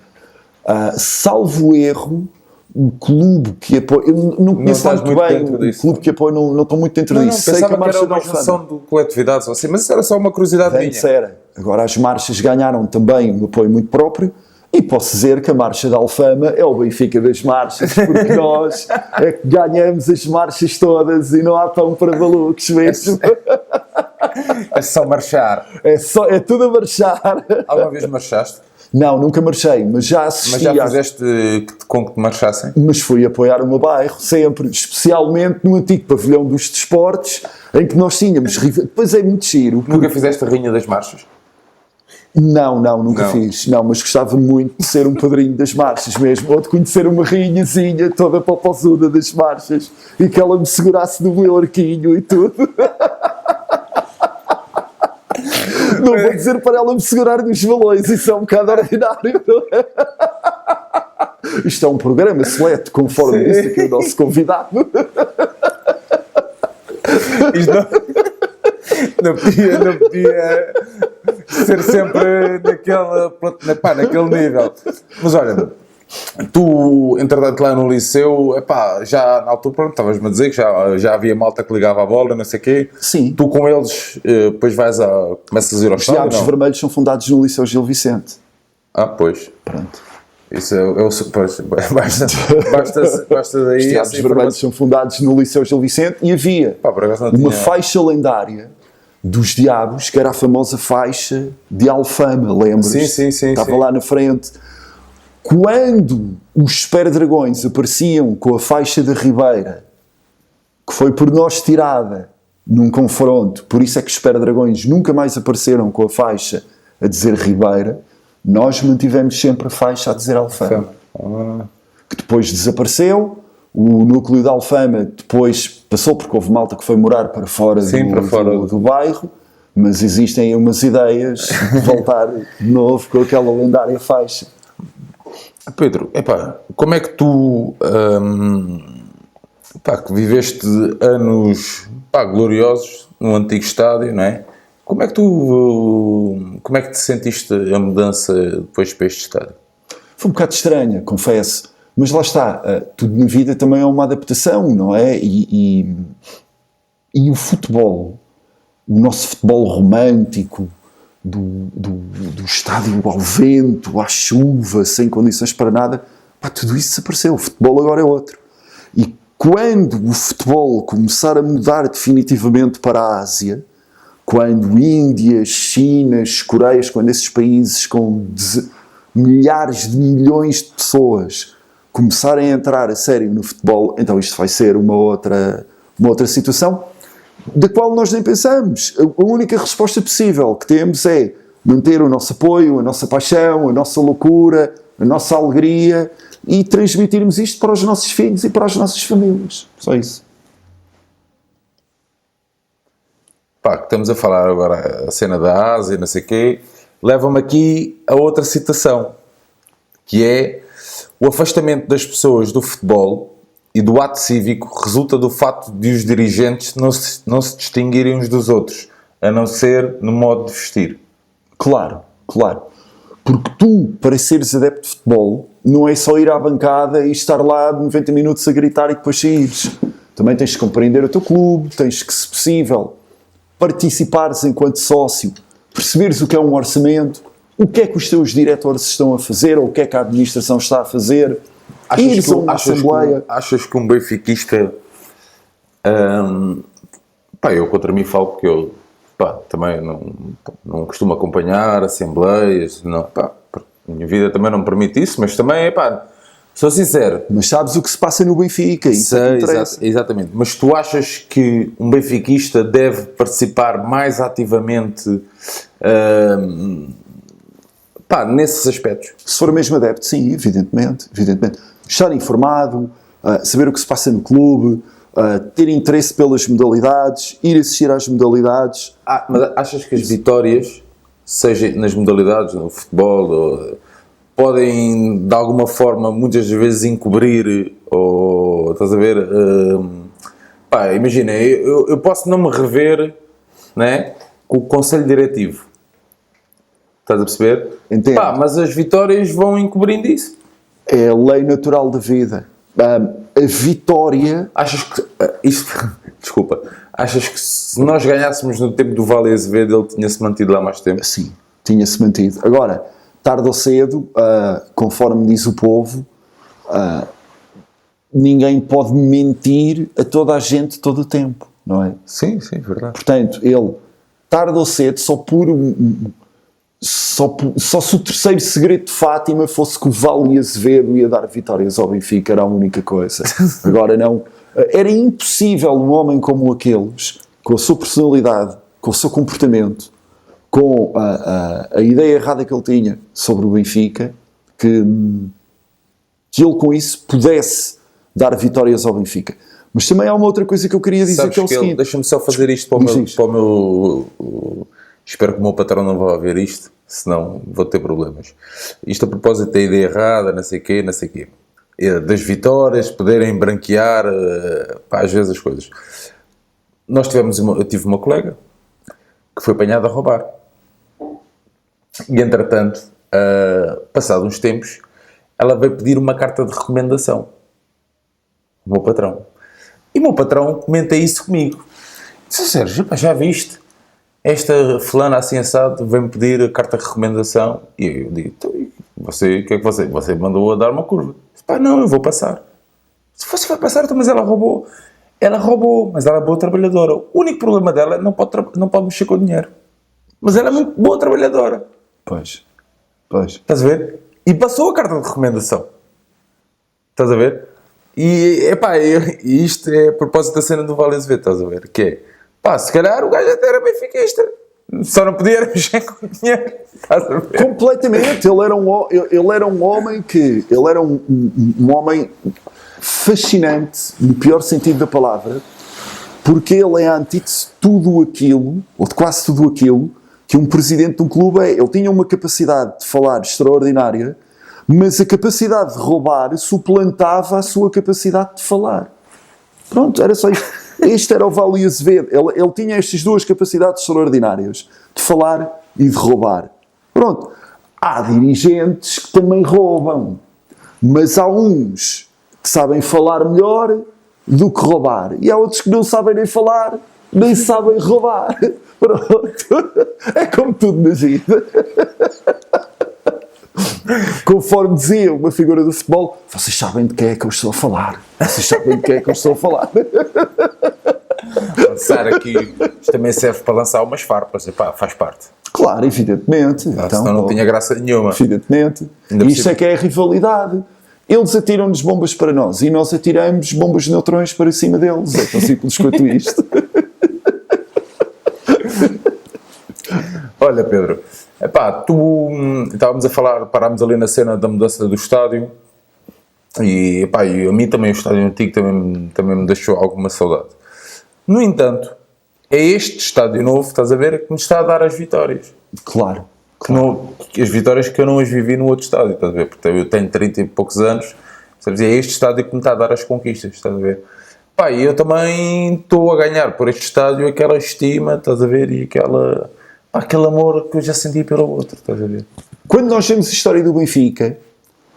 Salvo erro, o clube que apoia... Eu não conheço muito bem o clube que apoia, não estou muito dentro disso. Sei que a marcha era uma junção de coletividades, assim, mas isso era só uma curiosidade minha. Era. Agora as marchas ganharam também um apoio muito próprio. E posso dizer que a marcha de Alfama é o Benfica das marchas, porque nós é que ganhamos as marchas todas e não há pão para malucos mesmo. É só marchar. É tudo a marchar. Alguma vez marchaste? Não, nunca marchei, mas já assisti. Mas já fizeste com que te marchassem? Mas fui apoiar o meu bairro, sempre, especialmente no antigo pavilhão dos desportos, em que nós tínhamos... Depois é muito giro. Nunca fizeste a rinha das marchas? Não, nunca Não. fiz. Não, mas gostava muito de ser um padrinho das marchas mesmo, ou de conhecer uma rainhazinha toda popozuda das marchas e que ela me segurasse no meu arquinho e tudo. Não vou dizer para ela me segurar nos balões, isso é um bocado ordinário. Isto é um programa seleto, conforme disse aqui o nosso convidado. Isto não podia ser sempre naquele nível. Mas olha, tu, entretanto, lá no liceu, já na altura, pronto, estavas-me a dizer que já havia malta que ligava a bola, não sei o quê. Sim. Tu com eles, depois começas a ir ao Os estádio, Diabos não? Vermelhos são fundados no Liceu Gil Vicente. Ah, pois. Pronto. Isso basta daí. Os Diabos Vermelhos são fundados no Liceu Gil Vicente e havia Por acaso não uma tinha. faixa lendária dos Diabos, que era a famosa faixa de Alfama, lembras? Sim. Estava lá na frente. Quando os Super Dragões apareciam com a faixa da Ribeira, que foi por nós tirada num confronto, por isso é que os Super Dragões nunca mais apareceram com a faixa a dizer Ribeira, nós mantivemos sempre a faixa a dizer Alfama. Que depois desapareceu, o núcleo de Alfama depois passou, porque houve malta que foi morar para fora, do bairro, mas existem umas ideias de voltar de novo com aquela lendária faixa. Pedro, como é que tu que viveste anos gloriosos no antigo estádio, não é? Como é que te sentiste a mudança depois para este estádio? Foi um bocado estranha, confesso, mas lá está, tudo na vida também é uma adaptação, não é? E o futebol, o nosso futebol romântico, do estádio ao vento, à chuva, sem condições para nada, tudo isso desapareceu. O futebol agora é outro. E quando o futebol começar a mudar definitivamente para a Ásia, quando Índias, Chinas, Coreias, quando esses países com milhares de milhões de pessoas começarem a entrar a sério no futebol, então isto vai ser uma outra situação da qual nós nem pensamos. A única resposta possível que temos é manter o nosso apoio, a nossa paixão, a nossa loucura, a nossa alegria e transmitirmos isto para os nossos filhos e para as nossas famílias. Só isso. Estamos a falar agora a cena da Ásia, não sei o quê, leva-me aqui a outra citação, que é o afastamento das pessoas do futebol e do ato cívico resulta do facto de os dirigentes não se distinguirem uns dos outros, a não ser no modo de vestir. Claro. Porque tu, para seres adepto de futebol, não é só ir à bancada e estar lá 90 minutos a gritar e depois saíres. Também tens de compreender o teu clube, tens que, se possível, participares enquanto sócio, perceberes o que é um orçamento, o que é que os teus diretores estão a fazer ou o que é que a administração está a fazer. Ires a uma assembleia. Achas que um benfiquista... eu contra mim falo que eu também não costumo acompanhar assembleias, a minha vida também não permite isso, mas também, sou sincero. Mas sabes o que se passa no Benfica, isso é que interessa. Exatamente, mas tu achas que um benfiquista deve participar mais ativamente nesses aspectos? Se for mesmo adepto, sim, evidentemente. Estar informado, saber o que se passa no clube, ter interesse pelas modalidades, ir assistir às modalidades. Mas achas que as vitórias, seja nas modalidades, no futebol, podem de alguma forma muitas vezes encobrir, ou estás a ver, imagina, eu posso não me rever, né, com o conselho diretivo, estás a perceber? Entendo. Mas as vitórias vão encobrindo isso. É a lei natural da vida. A vitória... Achas que desculpa, achas que se nós ganhássemos no tempo do Vale Azevedo ele tinha-se mantido lá mais tempo? Sim, tinha-se mantido. Agora, tarde ou cedo, conforme diz o povo, ninguém pode mentir a toda a gente todo o tempo, não é? Sim, verdade. Portanto, ele, tarde ou cedo, só se o terceiro segredo de Fátima fosse que o Vale Azevedo ia dar vitórias ao Benfica, era a única coisa. Agora não. Era impossível um homem como aqueles, com a sua personalidade, com o seu comportamento, com a ideia errada que ele tinha sobre o Benfica, que ele com isso pudesse dar vitórias ao Benfica. Mas também há uma outra coisa que eu queria dizer. Sabes que é o seguinte... Deixa-me só fazer isto para o meu... Espero que o meu patrão não vá ver isto, senão vou ter problemas. Isto a propósito da ideia errada, não sei o quê. Das vitórias, poderem branquear, às vezes as coisas. Eu tive uma colega que foi apanhada a roubar. E, entretanto, passado uns tempos, ela veio pedir uma carta de recomendação. O meu patrão. E o meu patrão comenta isso comigo. Disse: Sérgio, já viste? Esta fulana assim assado vem-me pedir a carta de recomendação. E eu digo: então, o que é que você mandou a dar uma curva? Disse: pá, não, eu vou passar. Se você vai passar, então, mas ela roubou. Ela roubou, mas ela é boa trabalhadora. O único problema dela é não pode mexer com o dinheiro. Mas ela é muito boa trabalhadora. Pois. Estás a ver? E passou a carta de recomendação. Estás a ver? E isto é a propósito da cena do Vale Azevedo, estás a ver? Que é, pá, se calhar o gajo até era benfiquista, só não podia mexer com o dinheiro, estás a ver? Completamente. Ele era um homem que... Ele era um homem fascinante, no pior sentido da palavra, porque ele é a antítese de tudo aquilo, ou de quase tudo aquilo, que um presidente de um clube é. Ele tinha uma capacidade de falar extraordinária, mas a capacidade de roubar suplantava a sua capacidade de falar. Pronto, era só isto. Este era o Vale Azevedo. Ele tinha estas duas capacidades extraordinárias, de falar e de roubar. Pronto. Há dirigentes que também roubam, mas há uns que sabem falar melhor do que roubar. E há outros que não sabem nem falar, nem sabem roubar. Pronto. É como tudo na vida. Conforme dizia uma figura do futebol, vocês sabem de quem é que eu estou a falar. Vocês sabem de quem é que eu estou a falar. Lançar aqui, isto também serve para lançar umas farpas. Epá, faz parte. Claro, evidentemente. Então, senão não tinha graça nenhuma. Evidentemente. E isto é que é a rivalidade. Eles atiram-nos bombas para nós e nós atiramos bombas de neutrões para cima deles. É tão simples quanto isto. Olha, Pedro, epá, estávamos a falar, parámos ali na cena da mudança do estádio e, epá, e a mim também o estádio antigo também me deixou alguma saudade. No entanto, é este estádio novo, estás a ver, que me está a dar as vitórias. Claro. As vitórias que eu não as vivi no outro estádio, estás a ver? Porque eu tenho 30 e poucos anos, sabes? É este estádio que me está a dar as conquistas, estás a ver? Pá, e eu também estou a ganhar por este estádio aquela estima, estás a ver? E aquele amor que eu já senti pelo outro, estás a ver? Quando nós vemos a história do Benfica,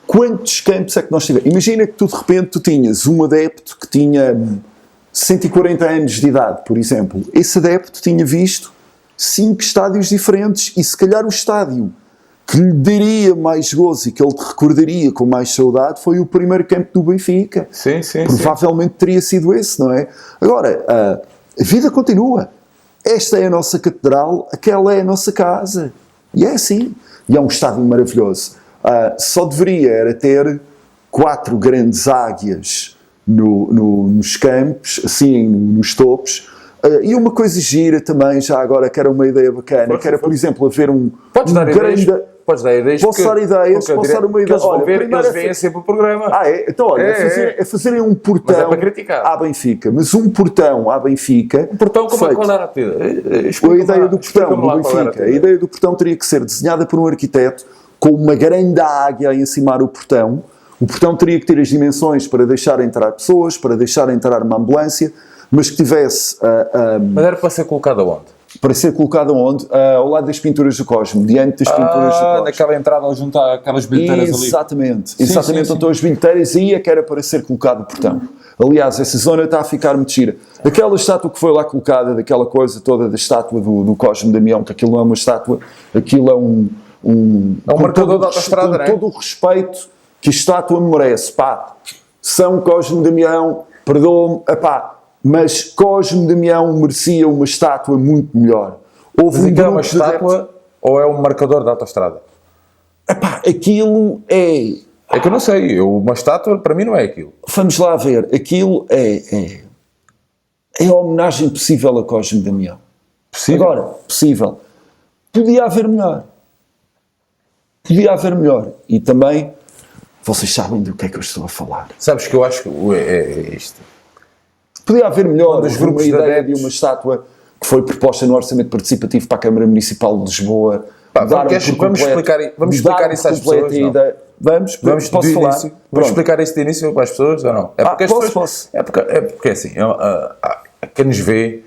quantos campos é que nós tivemos? Imagina que tu de repente tinhas um adepto que tinha 140 anos de idade, por exemplo. Esse adepto tinha visto 5 estádios diferentes e se calhar o estádio que lhe daria mais gozo e que ele te recordaria com mais saudade foi o primeiro campo do Benfica. Sim. Provavelmente teria sido esse, não é? Agora, a vida continua. Esta é a nossa catedral, aquela é a nossa casa. E é assim. E é um estádio maravilhoso. Só deveria era ter 4 grandes águias nos campos, assim, nos topos. E uma coisa gira também, já agora, que era uma ideia bacana, que era, por exemplo, haver Podes dar ideias? Podes dar ideias? Posso dar ideias? Posso dar uma ideia? Eles veem sempre o programa. Então, olha, é fazerem um portão. Mas é para criticar. À Benfica. Mas um portão à Benfica. Um portão como qual era a ideia do portão do Benfica. A ideia do portão teria que ser desenhada por um arquiteto com uma grande águia a encimar o portão. O portão teria que ter as dimensões para deixar entrar pessoas, para deixar entrar uma ambulância, mas que tivesse... Mas era para ser colocado aonde? Para ser colocado onde? Ao lado das pinturas do Cosmo, diante das pinturas do Cosmo. Naquela entrada junto àquelas bilheteiras ali. Exatamente, onde estão as bilheteiras, aí é que era para ser colocado o portão. Aliás, essa zona está a ficar muito gira. Aquela estátua que foi lá colocada, daquela coisa toda da estátua do Cosmo Damião, que aquilo não é uma estátua, aquilo é um marcador da autostrada, não é? Com todo o respeito que a estátua merece. Pá, São Cosme Damião, perdoa-me, mas Cosme Damião merecia uma estátua muito melhor. Mas aquilo é uma estátua ou é um marcador da autostrada? Aquilo é... É que eu não sei, uma estátua para mim não é aquilo. Vamos lá ver, aquilo é a homenagem possível a Cosme Damião. Possível? Agora, possível. podia haver melhor. Podia haver melhor. E também, vocês sabem do que é que eu estou a falar. Sabes que eu acho que é isto. Podia haver melhor. Dos Houve grupos uma de ideia adeptos. de uma estátua que foi proposta no orçamento participativo para a Câmara Municipal de Lisboa. Pá, Mudaram vamos por completo- explicar isso às mudaram por completo pessoas, a ideia. Vamos do posso falar? início. Vamos Pronto. explicar isso de início para as pessoas ou não? É porque as posso. É porque assim, quem nos vê,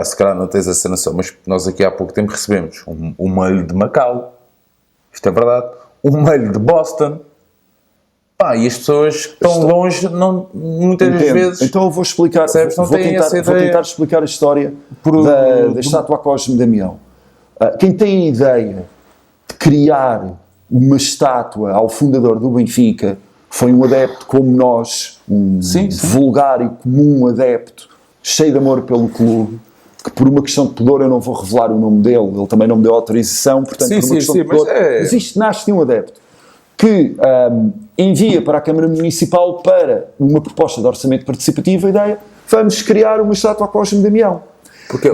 se calhar não tens essa noção, mas nós aqui há pouco tempo recebemos um mail de Macau. Isto é verdade. Um mail de Boston. Pá, e as pessoas que estão longe, muitas das vezes... Então eu vou explicar, Percebes? Não vou têm tentar, essa vou ideia. tentar explicar a história da estátua a Cosme Damião. Quem tem a ideia de criar uma estátua ao fundador do Benfica foi um adepto como nós, um vulgar e comum adepto, cheio de amor pelo clube, que por uma questão de pudor eu não vou revelar o nome dele, ele também não me deu autorização, portanto por uma questão de pudor, mas isto nasce de um adepto que envia para a Câmara Municipal para uma proposta de orçamento participativo a ideia, vamos criar uma estátua a Cosme Damião. Porque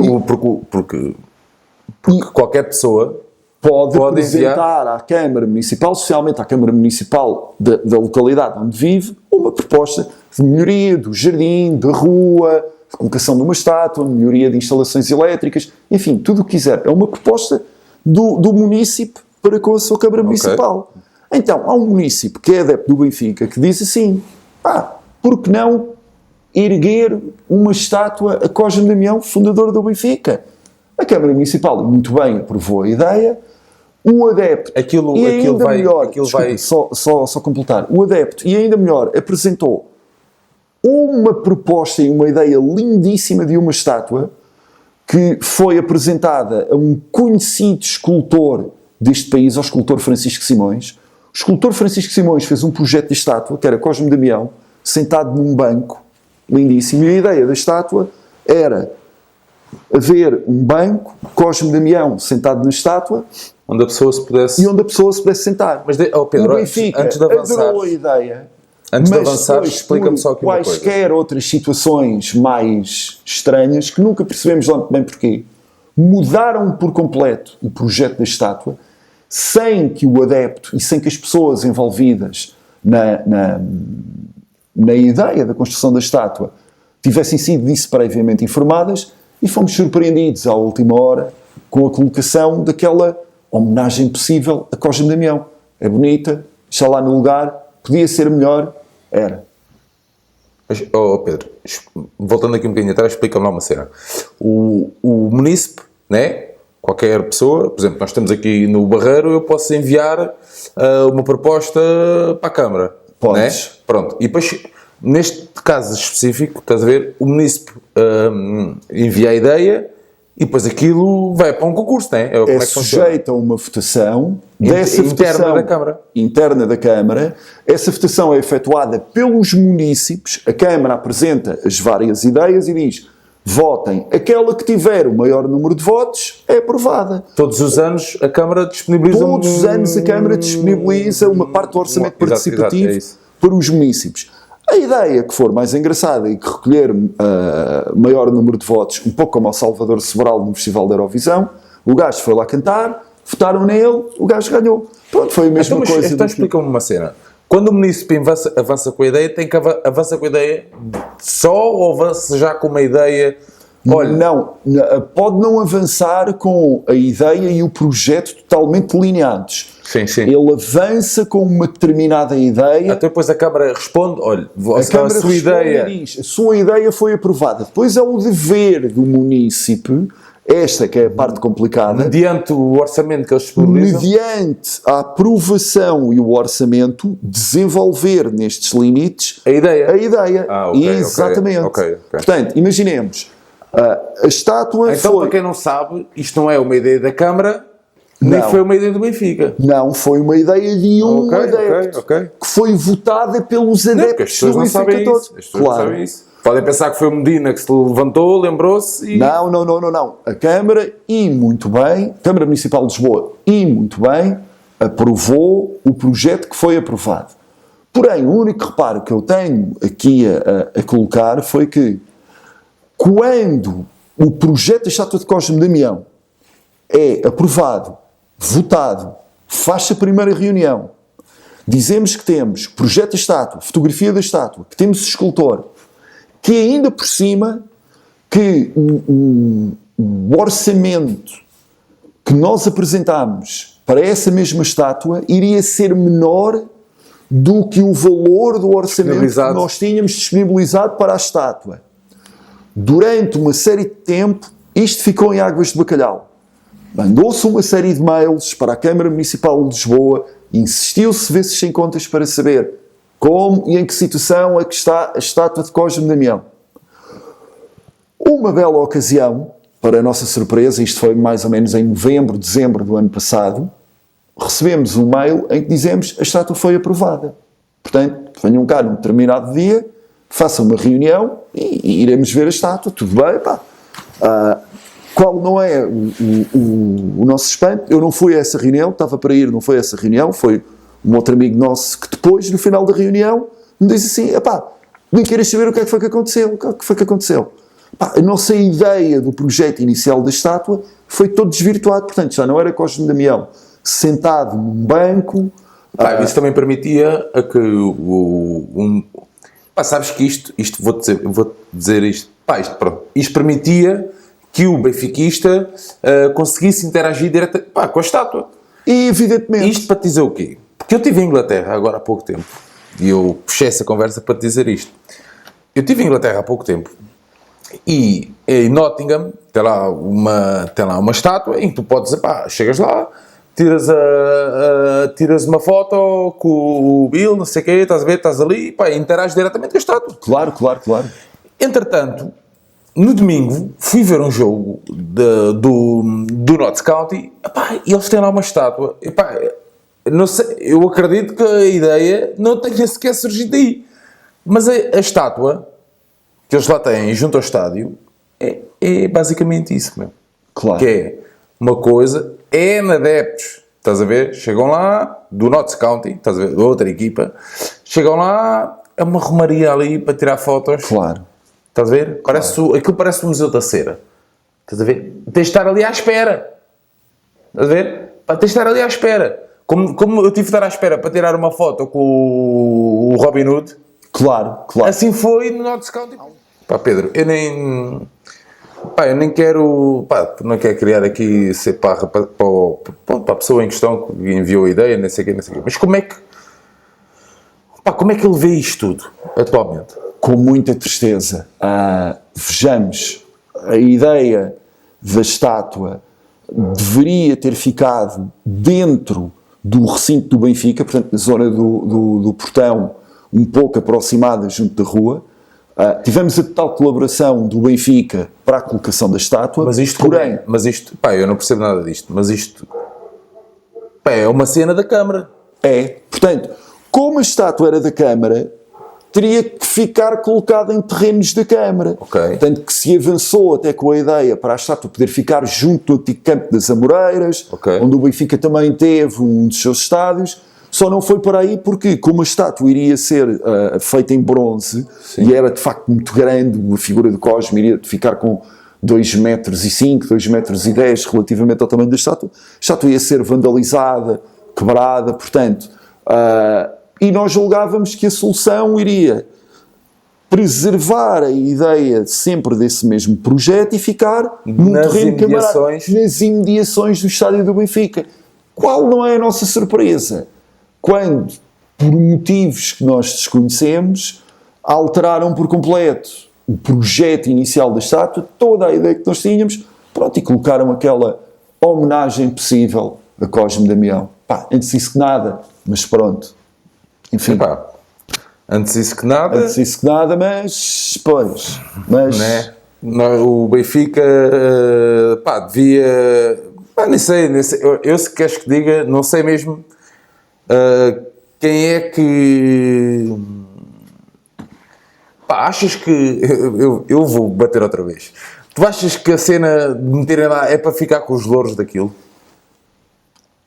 qualquer pessoa pode apresentar à Câmara Municipal, especialmente à Câmara Municipal da localidade onde vive, uma proposta de melhoria do jardim, da rua, de colocação de uma estátua, melhoria de instalações elétricas, enfim, tudo o que quiser. É uma proposta do munícipe para com a sua Câmara Municipal. Então, há um munícipe que é adepto do Benfica que diz assim, por que não erguer uma estátua a Cosme Damião, fundador do Benfica? A Câmara Municipal muito bem aprovou a ideia, o adepto, só completar, o adepto, e ainda melhor, apresentou uma proposta e uma ideia lindíssima de uma estátua que foi apresentada a um conhecido escultor deste país, ao escultor Francisco Simões. O escultor Francisco Simões fez um projeto de estátua, que era Cosme Damião, sentado num banco, lindíssimo, e a ideia da estátua era haver um banco, Cosme Damião sentado na estátua, onde a pessoa se pudesse sentar. Mas, Pedro, o Benfica antes de avançar, adorou a ideia, antes de avançar, explica-me só aqui uma coisa. Quaisquer outras situações mais estranhas, que nunca percebemos lá muito bem porquê, mudaram por completo o projeto da estátua, sem que o adepto e sem que as pessoas envolvidas na ideia da construção da estátua tivessem sido disso previamente informadas, e fomos surpreendidos à última hora com a colocação daquela homenagem possível a Cosme Damião. É bonita, está lá no lugar, podia ser melhor, era. Mas, Pedro, voltando aqui um bocadinho atrás, explica-me lá uma cena. O munícipe, né? Qualquer pessoa, por exemplo, nós estamos aqui no Barreiro, eu posso enviar uma proposta para a Câmara. Podes. Né? Pronto. E depois, neste caso específico, estás a ver, o munícipe envia a ideia e depois aquilo vai para um concurso, não é? É sujeito a uma votação interna da Câmara. Essa votação é efetuada pelos munícipes. A Câmara apresenta as várias ideias e diz: votem. Aquela que tiver o maior número de votos é aprovada. Todos os anos a Câmara disponibiliza uma parte do orçamento participativo para os munícipes. A ideia que for mais engraçada e que recolher maior número de votos, um pouco como ao Salvador Sobral no Festival da Eurovisão, o gajo foi lá cantar, votaram nele, o gajo ganhou. Pronto, foi a mesma coisa. Então explica-me uma cena. Quando o município avança com a ideia, tem que avança com a ideia só ou avança já com uma ideia? Olha, não, pode não avançar com a ideia e o projeto totalmente delineados. Sim. Ele avança com uma determinada ideia. Até depois a Câmara responde: olha, a sua ideia foi aprovada. Depois é o dever do município, esta que é a parte complicada, mediante o orçamento que eles disponibilizam, mediante a aprovação e o orçamento, desenvolver nestes limites a ideia. Exatamente. Okay. Portanto, imaginemos, a estátua então, para quem não sabe, isto não é uma ideia da Câmara, nem foi uma ideia do Benfica. Não, foi uma ideia de um adepto que foi votada pelos adeptos do Benfica todos. As pessoas não sabem isso. Podem pensar que foi o Medina que se levantou, lembrou-se e... Não. A Câmara, Câmara Municipal de Lisboa, muito bem, aprovou o projeto que foi aprovado. Porém, o único reparo que eu tenho aqui a colocar foi que, quando o projeto da estátua de Cosme Damião é aprovado, votado, faz-se a primeira reunião, dizemos que temos projeto da estátua, fotografia da estátua, que temos escultor, que ainda por cima que o orçamento que nós apresentámos para essa mesma estátua iria ser menor do que o valor do orçamento que nós tínhamos disponibilizado para a estátua. Durante uma série de tempo, isto ficou em águas de bacalhau. Mandou-se uma série de mails para a Câmara Municipal de Lisboa, insistiu-se vezes sem contas para saber como e em que situação é que está a estátua de Cosme Damião. Uma bela ocasião, para a nossa surpresa, isto foi mais ou menos em novembro, dezembro do ano passado, recebemos um mail em que dizemos a estátua foi aprovada. Portanto, venham cá num determinado dia, façam uma reunião e iremos ver a estátua, tudo bem, pá. Qual não é o nosso espanto? Eu não fui a essa reunião, estava para ir, não foi a essa reunião, foi um outro amigo nosso que depois, no final da reunião, me disse assim, nem queres saber o que é que foi que aconteceu? O que é que foi que aconteceu? A nossa ideia do projeto inicial da estátua foi todo desvirtuado, portanto já não era Cosme Damião sentado num banco. Isso também permitia a que sabes que isto vou dizer isto, isto permitia que o benfiquista conseguisse interagir diretamente com a estátua. E evidentemente. Isto para te dizer o quê? Porque eu estive em Inglaterra agora há pouco tempo e eu puxei essa conversa para te dizer isto. Eu estive em Inglaterra há pouco tempo e em Nottingham tem lá uma estátua em que tu podes dizer, chegas lá, tiras uma foto com o Bill, não sei o quê, estás a ver, estás ali, interages diretamente com a estátua. Claro. Entretanto, no domingo, fui ver um jogo do Notts County, e eles têm lá uma estátua. Não sei, eu acredito que a ideia não tenha sequer surgido daí. Mas a estátua que eles lá têm junto ao estádio é basicamente isso, meu. Claro. Que é uma coisa, adeptos, estás a ver? Chegam lá, do Notts County, estás a ver? Da outra equipa, chegam lá, é uma romaria ali para tirar fotos. Claro. Estás a ver? Aquilo parece o Museu da Cera. Estás a ver? Tens de estar ali à espera. Estás a ver? Tens de estar ali à espera. Como eu tive de estar à espera para tirar uma foto com o Robin Hood. Claro. Assim foi no Notts County. Pedro, eu nem quero... não quero criar aqui ser para a pessoa em questão que enviou a ideia, nem sei o quê. Mas como é que ele vê isto tudo, atualmente? Com muita tristeza. Vejamos, a ideia da estátua deveria ter ficado dentro do recinto do Benfica, portanto na zona do portão, um pouco aproximada junto da rua. Tivemos a total colaboração do Benfica para a colocação da estátua. Mas isto, eu não percebo nada disto, mas isto é uma cena da Câmara. Portanto, como a estátua era da Câmara, teria que ficar colocada em terrenos da Câmara. Okay. Tanto que se avançou até com a ideia para a estátua poder ficar junto do antigo campo das Amoreiras, onde o Benfica também teve um dos seus estádios. Só não foi para aí porque, como a estátua iria ser feita em bronze, e era de facto muito grande, a figura de Cosme iria ficar com 2,5 metros, 2,10 metros relativamente ao tamanho da estátua, a estátua ia ser vandalizada, quebrada, portanto... e nós julgávamos que a solução iria preservar a ideia sempre desse mesmo projeto e ficar num terreno camarada, nas imediações do estádio do Benfica. Qual não é a nossa surpresa? Quando, por motivos que nós desconhecemos, alteraram por completo o projeto inicial da estátua, toda a ideia que nós tínhamos, e colocaram aquela homenagem possível a Cosme Damião. Antes disso que nada, mas pronto. Enfim. Antes disso que nada, mas... Né? O Benfica, devia... nem sei, eu se queres que diga, não sei mesmo quem é que... achas que... Eu vou bater outra vez. Tu achas que a cena de meterem lá é para ficar com os louros daquilo?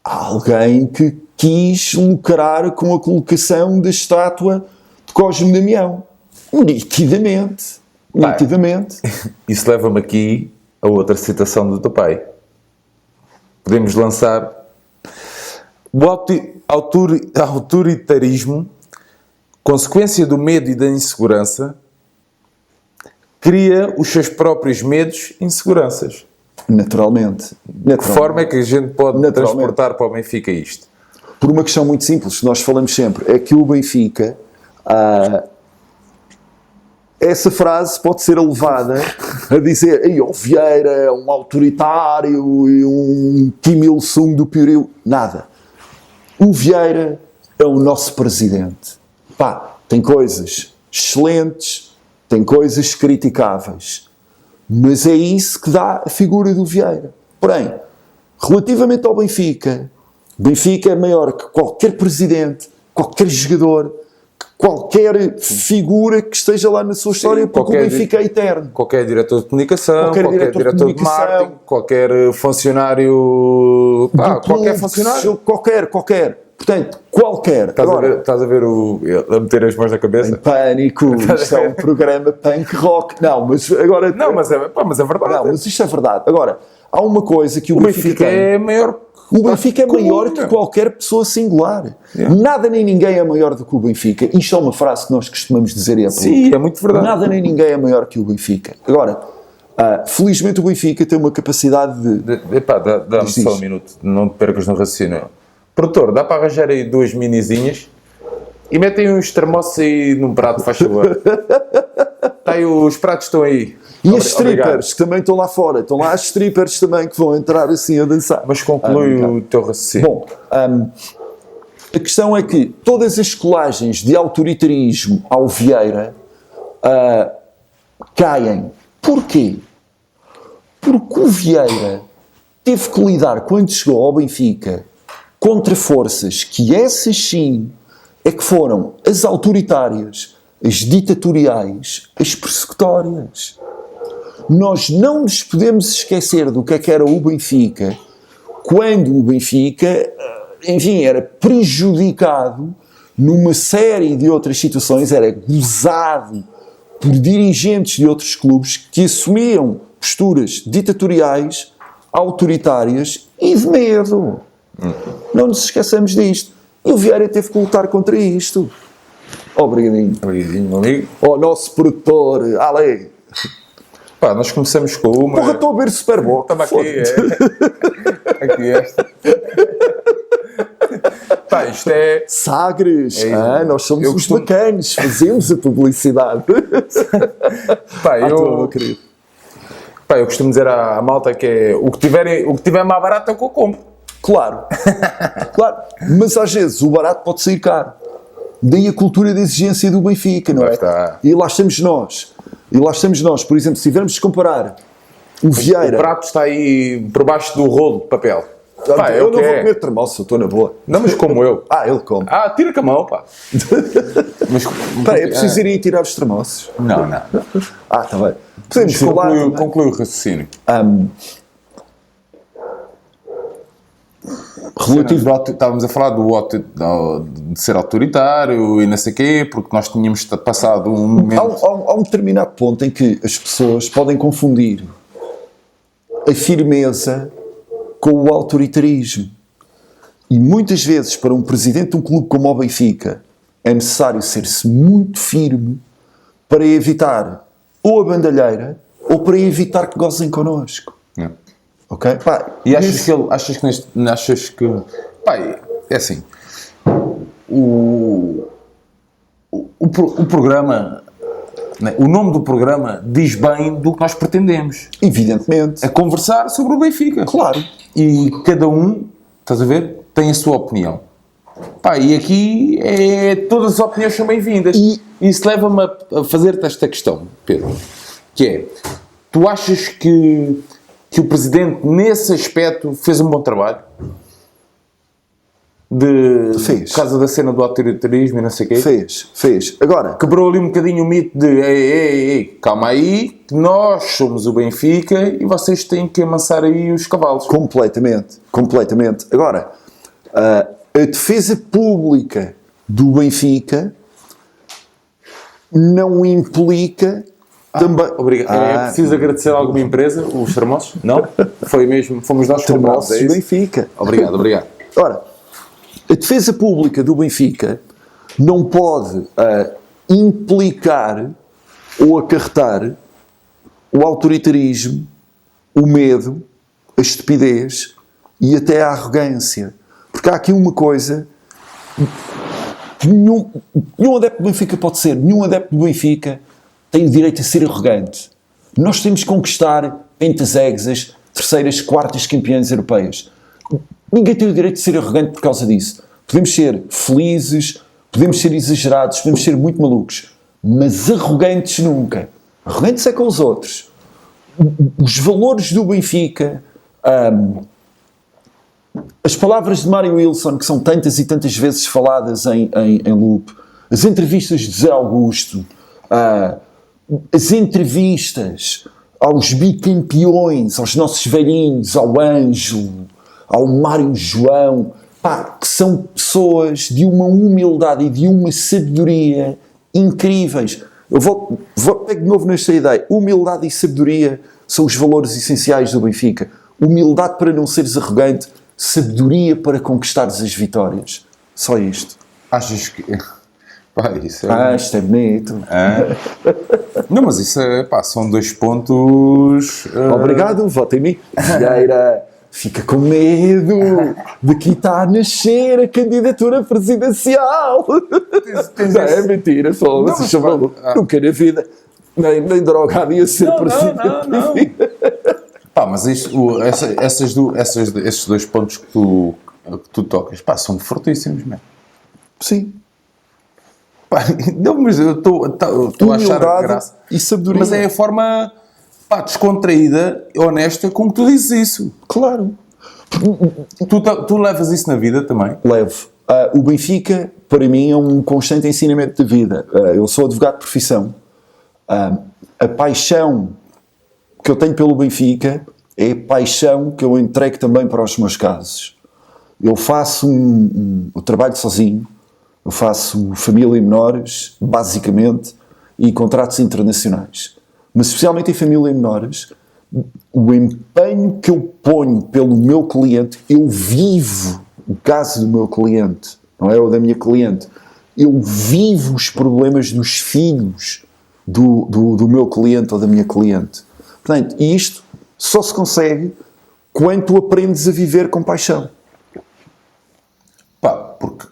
Alguém que quis lucrar com a colocação da estátua de Cosme Damião. Nitidamente. Isso leva-me aqui a outra citação do teu pai. podemos lançar. O autoritarismo, consequência do medo e da insegurança, cria os seus próprios medos e inseguranças. Naturalmente. De que forma é que a gente pode transportar para o Benfica isto? Por uma questão muito simples, que nós falamos sempre, é que o Benfica, essa frase pode ser elevada a dizer o Vieira é um autoritário e um Kim Il-sung do Pioril. Nada. O Vieira é o nosso presidente. Pá, tem coisas excelentes, tem coisas criticáveis, mas é isso que dá a figura do Vieira. Porém, relativamente ao Benfica, Benfica é maior que qualquer presidente, qualquer jogador, qualquer figura que esteja lá na sua história, porque o Benfica é eterno. Qualquer diretor de comunicação, qualquer diretor de marketing, qualquer funcionário... qualquer funcionário. Qualquer. Portanto, qualquer. Estás a ver a meter as mãos na cabeça? Em pânico, isto é um programa punk rock. Não, mas agora... Não, mas é verdade. Não, mas isto é verdade. Agora, há uma coisa que o Benfica é maior... O Benfica é maior que qualquer pessoa singular. Nada nem ninguém é maior do que o Benfica. Isto é uma frase que nós costumamos dizer e é Sim, é muito verdade. Nada nem ninguém é maior que o Benfica. Agora, felizmente o Benfica tem uma capacidade de... Dá-me só um minuto, não te percas no raciocínio. Produtor, dá para arranjar aí 2 minizinhas e metem uns termossos aí num prato, faz favor. Tá aí, os pratos estão aí. E as strippers que também estão lá fora. Estão lá as strippers também que vão entrar assim a dançar. Mas conclui o teu raciocínio. Bom, a questão é que todas as colagens de autoritarismo ao Vieira caem. Porquê? Porque o Vieira teve que lidar, quando chegou ao Benfica, contra forças que essas sim é que foram as autoritárias, as ditatoriais, as persecutórias. Nós não nos podemos esquecer do que era o Benfica, quando o Benfica, enfim, era prejudicado numa série de outras situações, era gozado por dirigentes de outros clubes que assumiam posturas ditatoriais, autoritárias e de medo. Não nos esqueçamos disto. E o Vieira teve que lutar contra isto. Obrigadinho. Obrigadinho, meu amigo. O nosso produtor, Ale. Pá, nós começamos com uma... Porra, estou a ver Superboc. Estava aqui, aqui esta. Pá, isto é... Sagres. Nós somos os bacanos. Fazemos a publicidade. Pá, eu costumo dizer à malta que é o que tiver mais barato é o que eu compro. Claro. Claro. Mas às vezes o barato pode sair caro. Daí a cultura de exigência do Benfica, não é? E lá estamos nós. Por exemplo, se tivermos de comparar o Vieira... O prato está aí por baixo do rolo de papel. Pá, eu não vou comer termoço, estou na boa. Não, mas como eu. Ele come. Tira com a mão, pá. Mas é preciso ir aí tirar os termossos. Não. Está bem. Podemos falar... Conclui o raciocínio. Estávamos a falar de ser autoritário e não sei o quê, porque nós tínhamos passado um momento... Há um determinado ponto em que as pessoas podem confundir a firmeza com o autoritarismo. E muitas vezes, para um presidente de um clube como o Benfica, é necessário ser-se muito firme para evitar ou a bandalheira ou para evitar que gozem connosco. Ok? Pá, e achas que pá, é assim, o programa, né, o nome do programa diz bem do que nós pretendemos. Evidentemente. É conversar sobre o Benfica. Claro. E cada um, estás a ver, tem a sua opinião. Pá, e aqui todas as opiniões são bem-vindas. E isso leva-me a fazer-te esta questão, Pedro, que é, tu achas que o Presidente, nesse aspecto, fez um bom trabalho? Por causa da cena do autoritarismo e não sei o quê? Fez. Agora... Quebrou ali um bocadinho o mito de ei, calma aí, que nós somos o Benfica e vocês têm que amansar aí os cavalos. Completamente. Agora, a defesa pública do Benfica não implica Também. Obrigado. É preciso agradecer a alguma empresa, os termossos? Não? Foi mesmo, fomos nós que comprámos, Termossos Benfica. Obrigado, obrigado. Ora, a defesa pública do Benfica não pode implicar ou acarretar o autoritarismo, o medo, a estupidez e até a arrogância. Porque há aqui uma coisa que nenhum adepto do Benfica pode ser. Nenhum adepto do Benfica tem o direito a ser arrogante. Nós temos que conquistar pentas, hexas, terceiras, quartas campeãs europeias. Ninguém tem o direito de ser arrogante por causa disso. Podemos ser felizes, podemos ser exagerados, podemos ser muito malucos, mas arrogantes nunca. Arrogantes é com os outros. Os valores do Benfica, as palavras de Mário Wilson, que são tantas e tantas vezes faladas em loop, as entrevistas de Zé Augusto, as entrevistas aos bicampeões, aos nossos velhinhos, ao Ângelo, ao Mário João, que são pessoas de uma humildade e de uma sabedoria incríveis. Eu vou pegar de novo nesta ideia. Humildade e sabedoria são os valores essenciais do Benfica. Humildade para não seres arrogante, sabedoria para conquistares as vitórias. Só isto. Achas que... Pá, isso é... isto é bonito. Não, mas isso é, são 2 pontos... Obrigado, vota em mim. Vieira fica com medo de que está a nascer a candidatura presidencial. Não, é mentira, só vocês são malucos. Nunca na vida, nem drogado ia ser presidente. Não. Mas isto, esses 2 pontos que tu tocas, são fortíssimos, mesmo. Sim. Não, mas eu estou a achar graça. E sabedoria. Mas é a forma descontraída, honesta, com que tu dizes isso. Claro. Tu levas isso na vida também? Levo. O Benfica, para mim, é um constante ensinamento de vida. Eu sou advogado de profissão. A paixão que eu tenho pelo Benfica é a paixão que eu entrego também para os meus casos. Eu faço eu trabalho sozinho, eu faço família e menores, basicamente, e contratos internacionais. Mas especialmente em família e menores, o empenho que eu ponho pelo meu cliente, eu vivo o caso do meu cliente, não é o da minha cliente. Eu vivo os problemas dos filhos do meu cliente ou da minha cliente. Portanto, isto só se consegue quando tu aprendes a viver com paixão. Porque,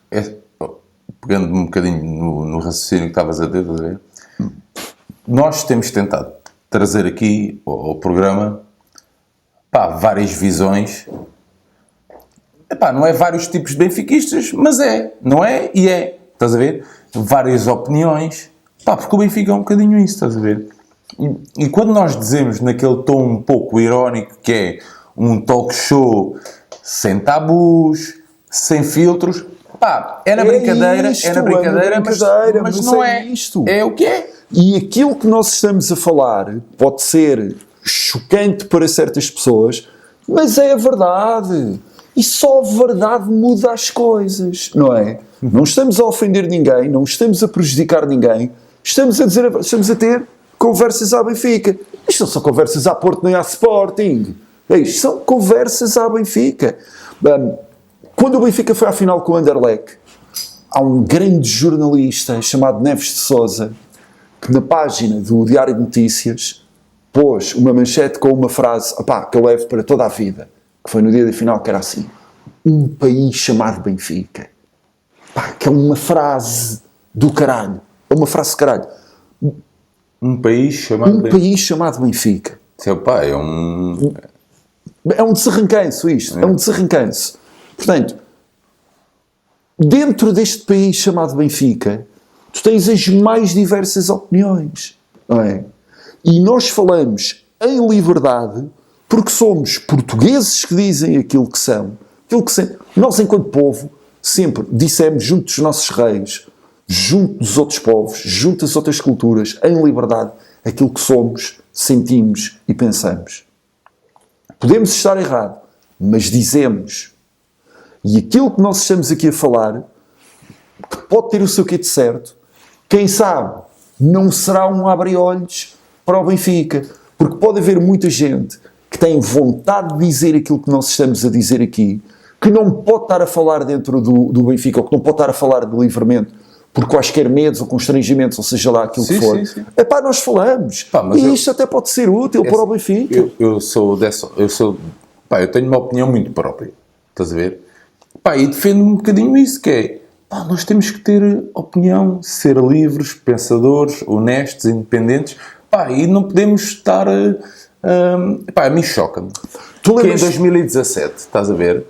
pegando um bocadinho no raciocínio que estavas a ter, nós temos tentado trazer aqui ao programa várias visões. Não é vários tipos de benfiquistas, mas não é? E é, estás a ver? Várias opiniões, porque o Benfica é um bocadinho isso, estás a ver? E quando nós dizemos naquele tom um pouco irónico que é um talk show sem tabus, sem filtros, é na brincadeira, mas não é isto. É o que é. E aquilo que nós estamos a falar pode ser chocante para certas pessoas, mas é a verdade. E só a verdade muda as coisas, não é? Não estamos a ofender ninguém, não estamos a prejudicar ninguém, estamos a ter conversas à Benfica. Isto não são conversas à Porto nem à Sporting. Isto são conversas à Benfica. Quando o Benfica foi à final com o Anderlecht, há um grande jornalista chamado Neves de Sousa que na página do Diário de Notícias pôs uma manchete com uma frase que eu levo para toda a vida, que foi no dia da final, que era assim: um país chamado Benfica. Que é uma frase do caralho. É uma frase de caralho. Um país chamado país chamado Benfica. É um desarrancanço isto. É um desarrancanço. Portanto, dentro deste país chamado Benfica, tu tens as mais diversas opiniões, não é? E nós falamos em liberdade porque somos portugueses que dizem aquilo que são. Nós, enquanto povo, sempre dissemos junto dos nossos reis, junto dos outros povos, junto das outras culturas, em liberdade, aquilo que somos, sentimos e pensamos. Podemos estar errado, mas dizemos. E aquilo que nós estamos aqui a falar, que pode ter o seu quê de certo, quem sabe, não será um abre-olhos para o Benfica. Porque pode haver muita gente que tem vontade de dizer aquilo que nós estamos a dizer aqui, que não pode estar a falar dentro do Benfica, ou que não pode estar a falar de Livramento, por quaisquer medos ou constrangimentos, ou seja lá aquilo que for. Epá, nós falamos. E isto até pode ser útil para o Benfica. Eu tenho uma opinião muito própria. Estás a ver? Pá, e defendo um bocadinho isso, que é, pá, nós temos que ter opinião, ser livres, pensadores, honestos, independentes, pá, e não podemos estar... pá, a mim choca-me. Que em 2017, estás a ver?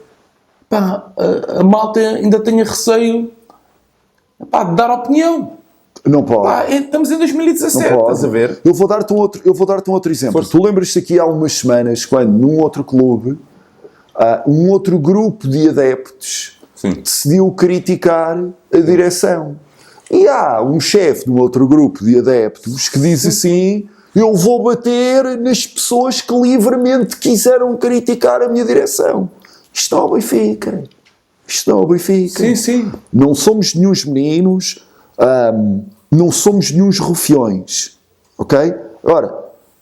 Pá, a malta ainda tenha receio, pá, de dar opinião. Não pode. Pá, estamos em 2017, estás a ver? Eu vou dar-te um outro exemplo. Força. Tu lembras-te aqui há umas semanas, quando num outro clube, um outro grupo de adeptos decidiu criticar a direção. E há um chefe de um outro grupo de adeptos que diz assim: eu vou bater nas pessoas que livremente quiseram criticar a minha direção. Isto não é o Benfica. Isto não é o Benfica. Sim. Não somos nenhuns meninos, não somos nenhuns rufiões. Ok? Ora,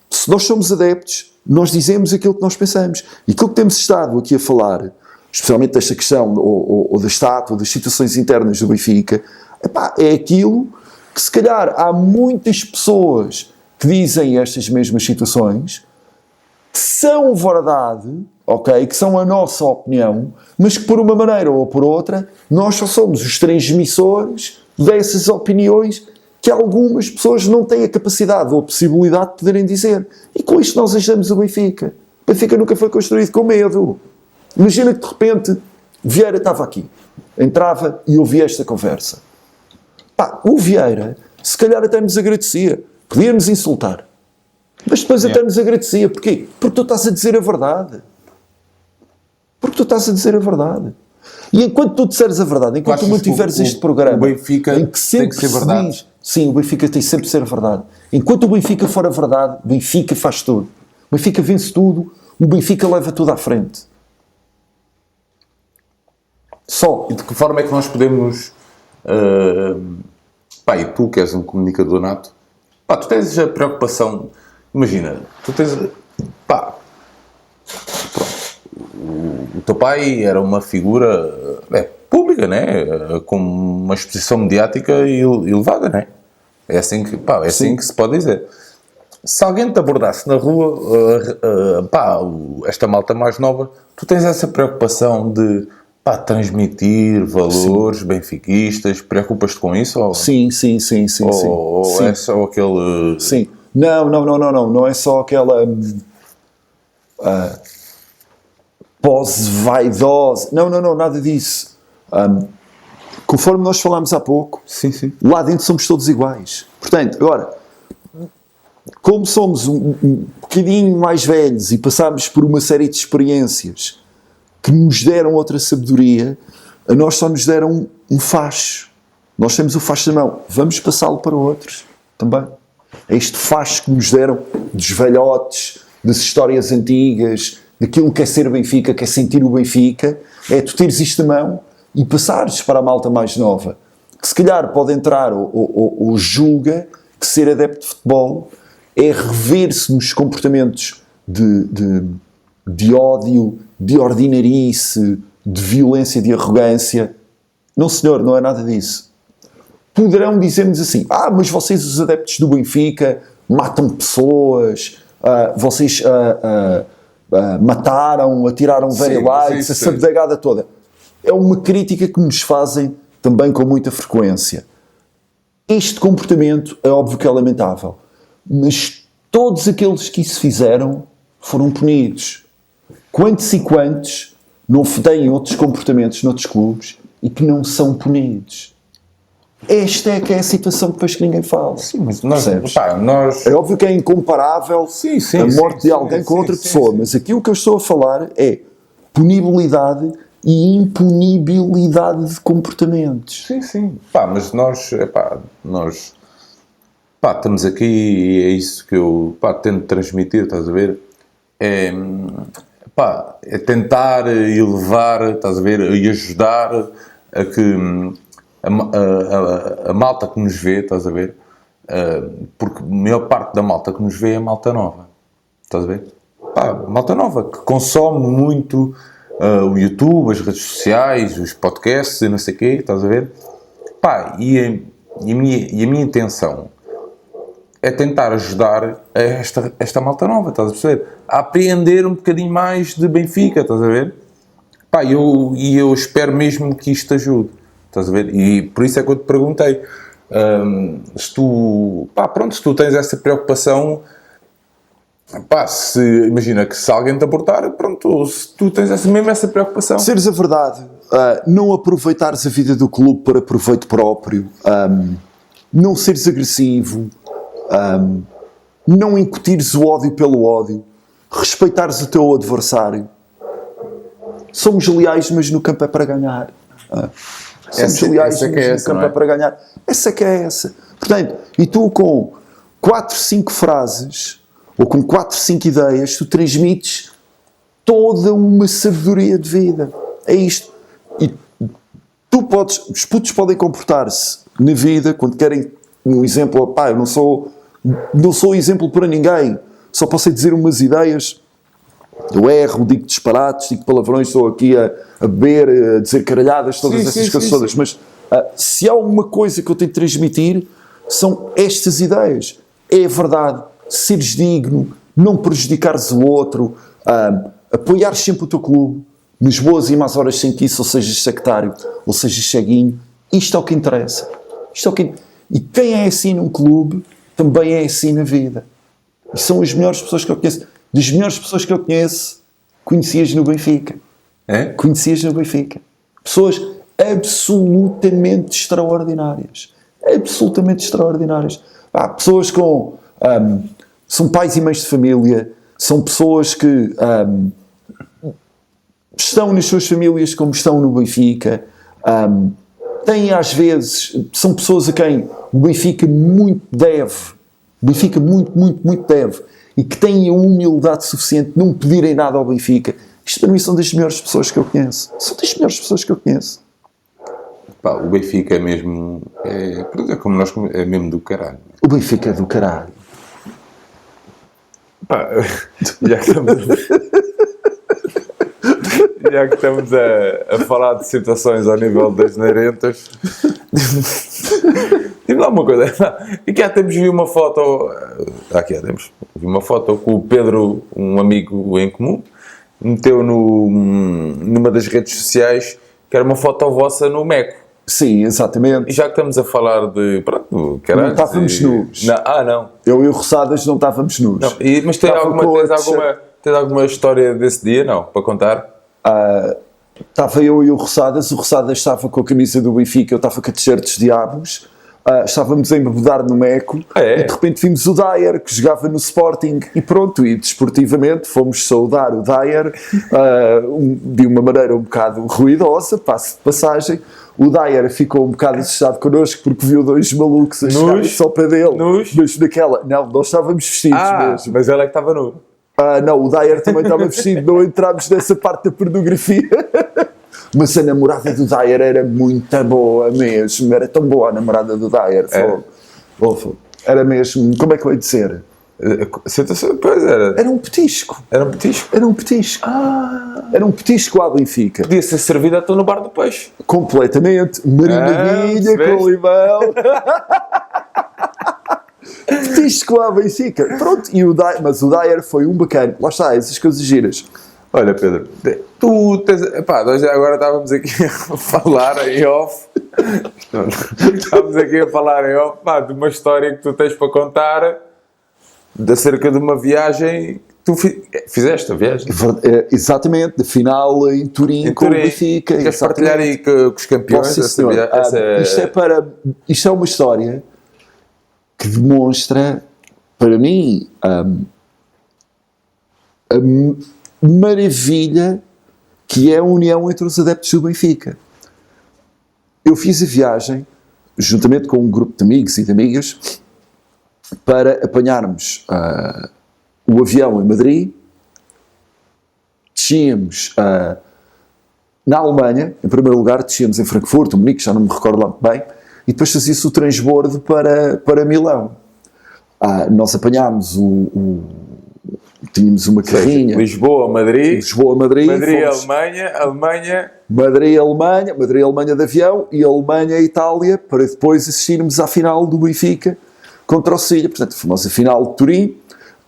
se nós somos adeptos, nós dizemos aquilo que nós pensamos. E aquilo que temos estado aqui a falar, especialmente desta questão, ou da estátua, das situações internas do Benfica, epá, é aquilo que se calhar há muitas pessoas que dizem estas mesmas situações, que são verdade, ok, que são a nossa opinião, mas que por uma maneira ou por outra, nós só somos os transmissores dessas opiniões que algumas pessoas não têm a capacidade ou a possibilidade de poderem dizer. E com isto nós achamos o Benfica. O Benfica nunca foi construído com medo. Imagina que de repente Vieira estava aqui, entrava e ouvia esta conversa. Pá, o Vieira, se calhar até nos agradecia. Podia-nos insultar. Mas depois até nos agradecia. Porquê? Porque tu estás a dizer a verdade. Porque tu estás a dizer a verdade. E enquanto tu disseres a verdade, enquanto tu mantiveres este programa, o Benfica em que sempre tem que ser verdade. Diz, sim, o Benfica tem sempre de ser a verdade. Enquanto o Benfica for a verdade, o Benfica faz tudo. O Benfica vence tudo, o Benfica leva tudo à frente. Só. E de que forma é que nós podemos... pá, e tu que és um comunicador nato, pá, tu tens a preocupação... Imagina, tu tens... Pá, pronto, o teu pai era uma figura pública, né? Com uma exposição mediática elevada, né? É assim que, pá, é assim que se pode dizer. Se alguém te abordasse na rua, pá, esta malta mais nova, tu tens essa preocupação de, pá, transmitir valores benfiquistas, preocupas-te com isso? Ou... Sim. Ou é só aquele... Sim. Não é só aquela pose vaidosa. Não, nada disso. Conforme nós falámos há pouco, Sim. lá dentro somos todos iguais. Portanto, agora, como somos um bocadinho mais velhos e passámos por uma série de experiências que nos deram outra sabedoria, a nós só nos deram um facho. Nós temos o facho na mão. Vamos passá-lo para outros também. É este facho que nos deram dos velhotes, das histórias antigas, daquilo que é ser Benfica, que é sentir o Benfica, é tu teres isto na mão e passares para a malta mais nova, que se calhar pode entrar ou julga que ser adepto de futebol é rever-se nos comportamentos de ódio, de ordinarice, de violência, de arrogância. Não, senhor, não é nada disso. Poderão dizer-nos assim: mas vocês, os adeptos do Benfica, matam pessoas, vocês mataram, atiraram very lights, essa bedagada toda. É uma crítica que nos fazem também com muita frequência. Este comportamento é óbvio que é lamentável, mas todos aqueles que isso fizeram foram punidos. Quantos e quantos não têm outros comportamentos noutros clubes e que não são punidos? Esta é que é a situação que depois que ninguém fala. Sim, mas nós... É óbvio que é incomparável a morte de alguém com outra pessoa, mas aqui o que eu estou a falar é punibilidade e impunibilidade de comportamentos. Sim. Pá, mas nós estamos aqui e é isso que eu tento transmitir, estás a ver? É tentar elevar, estás a ver? E ajudar a que a malta que nos vê, estás a ver? porque a maior parte da malta que nos vê é malta nova. Estás a ver? Pá, malta nova, que consome muito o YouTube, as redes sociais, os podcasts e não sei o quê, estás a ver? Pá, e a minha intenção é tentar ajudar esta malta nova, estás a perceber? A apreender um bocadinho mais de Benfica, estás a ver? Pá, eu espero mesmo que isto ajude, estás a ver? E por isso é que eu te perguntei, se tu tens essa preocupação, pá, imagina que se alguém te abortar, pronto, se tu tens essa preocupação. Seres a verdade, não aproveitares a vida do clube para proveito próprio, não seres agressivo, não incutires o ódio pelo ódio, respeitares o teu adversário. Somos leais, mas no campo é para ganhar. Somos leais, mas no campo é para ganhar. Essa que é essa. Portanto, e tu com 4, 5 frases, ou com 4, 5 ideias, tu transmites toda uma sabedoria de vida. É isto. E os putos podem comportar-se na vida, quando querem um exemplo, pá, eu não sou exemplo para ninguém, só posso dizer umas ideias, eu erro, digo disparates, digo palavrões, estou aqui a beber, a dizer caralhadas, todas essas coisas todas, mas se há uma coisa que eu tenho de transmitir, são estas ideias. É verdade, seres digno, não prejudicares o outro, apoiares sempre o teu clube, nas boas e más horas sem que isso, ou sejas sectário, ou sejas ceguinho, isto é o que interessa. E quem é assim num clube, também é assim na vida. E são as melhores pessoas que eu conheço. Das melhores pessoas que eu conheço, conhecias no Benfica. É? Conhecias no Benfica. Pessoas absolutamente extraordinárias. Absolutamente extraordinárias. Pessoas com... são pais e mães de família, são pessoas que estão nas suas famílias como estão no Benfica, têm às vezes, são pessoas a quem o Benfica muito deve, e que têm a humildade suficiente de não pedirem nada ao Benfica. Isto para mim são das melhores pessoas que eu conheço. Pá, o Benfica é mesmo, como nós, é mesmo do caralho. O Benfica é do caralho. Pá, já que estamos a falar de situações ao nível das neirentas, diz-me lá uma coisa. Aqui há tempos vi uma foto, que o Pedro, um amigo em comum, meteu numa das redes sociais, que era uma foto vossa no Meco. Sim, exatamente. E já que estamos a falar de... Pronto, caralho... Não estávamos nus. Não. Eu e o Roçadas não estávamos nus. Não. Mas tens alguma história desse dia, não? Para contar? Estava eu e o Roçadas estava com a camisa do Benfica, eu estava com a t-shirt dos Diabos, estávamos a embebedar no Meco, e de repente vimos o Dyer, que jogava no Sporting, e pronto, e desportivamente fomos saudar o Dyer de uma maneira um bocado ruidosa, passo de passagem. O Dyer ficou um bocado assustado connosco porque viu dois malucos a chegar só para dele, mas naquela, não, nós estávamos vestidos mesmo. Mas ele é que estava nu. Não, o Dyer também estava vestido, não entramos nessa parte da pornografia. Mas a namorada do Dyer era muito boa mesmo, era tão boa a namorada do Dyer. Era mesmo, como é que eu ia dizer? Pois era. Era um petisco. Era um petisco à Benfica. Podia ser servido até no bar do peixe. Completamente. Marinadinha com limão. Petisco à Benfica. Pronto, mas o Dyer foi um bacana. Lá está, essas coisas giras. Olha, Pedro, tu tens... nós agora estávamos aqui a falar em off. De uma história que tu tens para contar acerca de uma viagem que tu fizeste a viagem. Exatamente, da final em Turim com o Benfica. Queres partilhar aí com os campeões? Isto é uma história que demonstra, para mim, a maravilha que é a união entre os adeptos do Benfica. Eu fiz a viagem, juntamente com um grupo de amigos e de amigas, para apanharmos o avião em Madrid, descíamos na Alemanha, em primeiro lugar, descíamos em Frankfurt, Munique, já não me recordo lá muito bem, e depois fazia-se o transbordo para Milão. Nós apanhámos tínhamos uma carrinha. Lisboa, Madrid, Madrid, Alemanha. Madrid, Alemanha de avião e Alemanha, Itália, para depois assistirmos à final do Benfica contra o Sevilha. Portanto, a famosa final de Turim,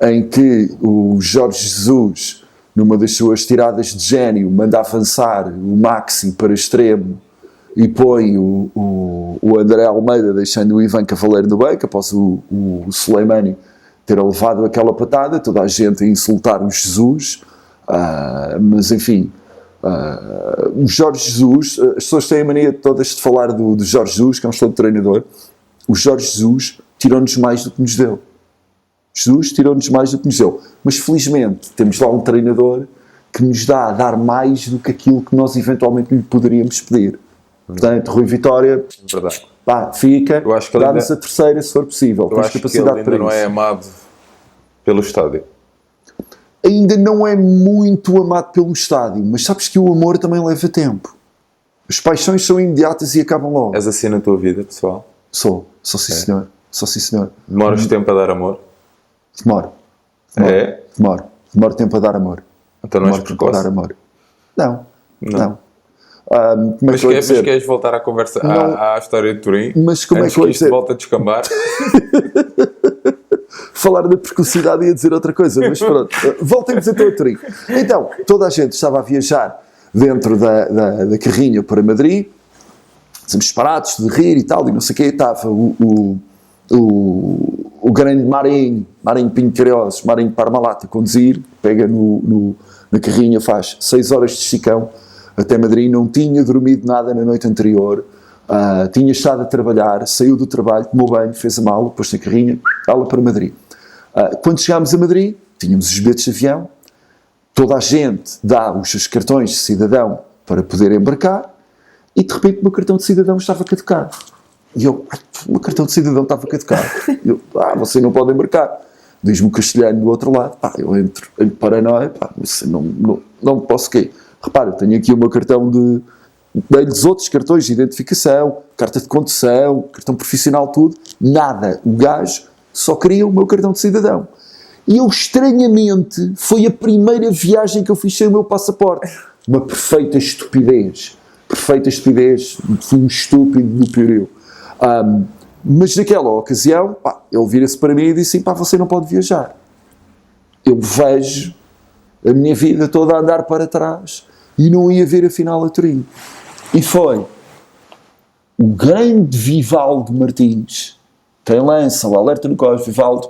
em que o Jorge Jesus, numa das suas tiradas de gênio, manda avançar o Maxi para extremo e põe o André Almeida, deixando o Ivan Cavaleiro no banco, após o Soleimani ter levado aquela patada, toda a gente a insultar o Jesus, mas enfim, o Jorge Jesus, as pessoas têm a mania todas de falar do Jorge Jesus, que é um excelente treinador. O Jorge Jesus tirou-nos mais do que nos deu. Jesus tirou-nos mais do que nos deu. Mas felizmente temos lá um treinador que nos dá a dar mais do que aquilo que nós eventualmente lhe poderíamos pedir. Portanto, Rui Vitória, Verdade. Fica, dá-nos ainda, a terceira se for possível. Eu acho que ele ainda não é amado pelo estádio. Ainda não é muito amado pelo estádio, mas sabes que o amor também leva tempo. As paixões são imediatas e acabam logo. És assim na tua vida, pessoal? Sou sim senhor. Sou sim senhor. Demoras tempo a dar amor? Demoro. Demoro tempo a dar amor. Então não és precoce? Dar amor. Não. Mas queres voltar à conversa, à história de Turim? Mas como antes é que isto volta a descambar? Falar da precocidade e a dizer outra coisa, mas pronto. Voltemos então a Turim. Então, toda a gente estava a viajar dentro da carrinha para Madrid, estamos parados de rir e tal, e não sei o quê, estava o grande Marinho Pinto Queiroz, Marinho Parmalat a conduzir, pega na carrinha, faz 6 horas de esticão até Madrid, não tinha dormido nada na noite anterior, tinha estado a trabalhar, saiu do trabalho, tomou banho, fez a mala, pôs na carrinha, ala para Madrid. Quando chegámos a Madrid, tínhamos os bilhetes de avião, toda a gente dá os seus cartões de cidadão para poder embarcar, e de repente o meu cartão de cidadão estava caducado. E eu, o meu cartão de cidadão estava caducado. Eu, você não pode embarcar. Diz-me o castelhano do outro lado, eu entro em paranoia, você não posso quê? Repara, eu tenho aqui o meu cartão dei-lhes outros cartões de identificação, carta de condução, cartão profissional, tudo, nada. O gajo só queria o meu cartão de cidadão. E eu, estranhamente, foi a primeira viagem que eu fiz sem o meu passaporte. Uma perfeita estupidez. Fui um estúpido do pior. Mas naquela ocasião, ele vira-se para mim e disse assim, você não pode viajar. Eu vejo a minha vida toda a andar para trás e não ia ver a final a Turim. E foi o grande Vivaldo Martins, quem lança o alerta no código, Vivaldo,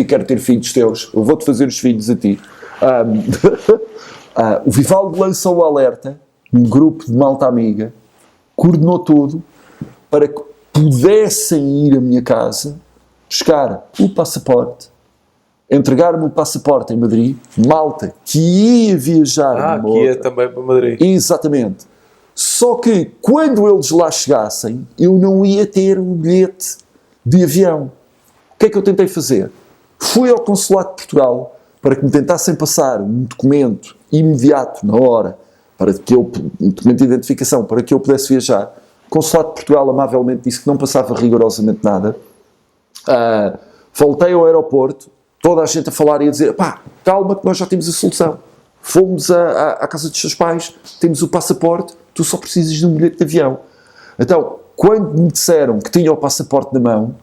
quero ter filhos teus, eu vou-te fazer os filhos a ti. O Vivaldo lança o alerta, um grupo de malta amiga, coordenou tudo para que pudessem ir à minha casa, buscar o passaporte, entregar-me o passaporte em Madrid, malta que ia viajar que ia também para Madrid. Exatamente. Só que quando eles lá chegassem, eu não ia ter o bilhete de avião. O que é que eu tentei fazer? Fui ao Consulado de Portugal para que me tentassem passar um documento imediato, na hora, um documento de identificação, para que eu pudesse viajar. O Consulado de Portugal amavelmente disse que não passava rigorosamente nada. Voltei ao aeroporto, toda a gente a falar e a dizer, calma que nós já temos a solução. Fomos à casa dos seus pais, temos o passaporte, tu só precisas de um bilhete de avião. Então, quando me disseram que tinha o passaporte na mão,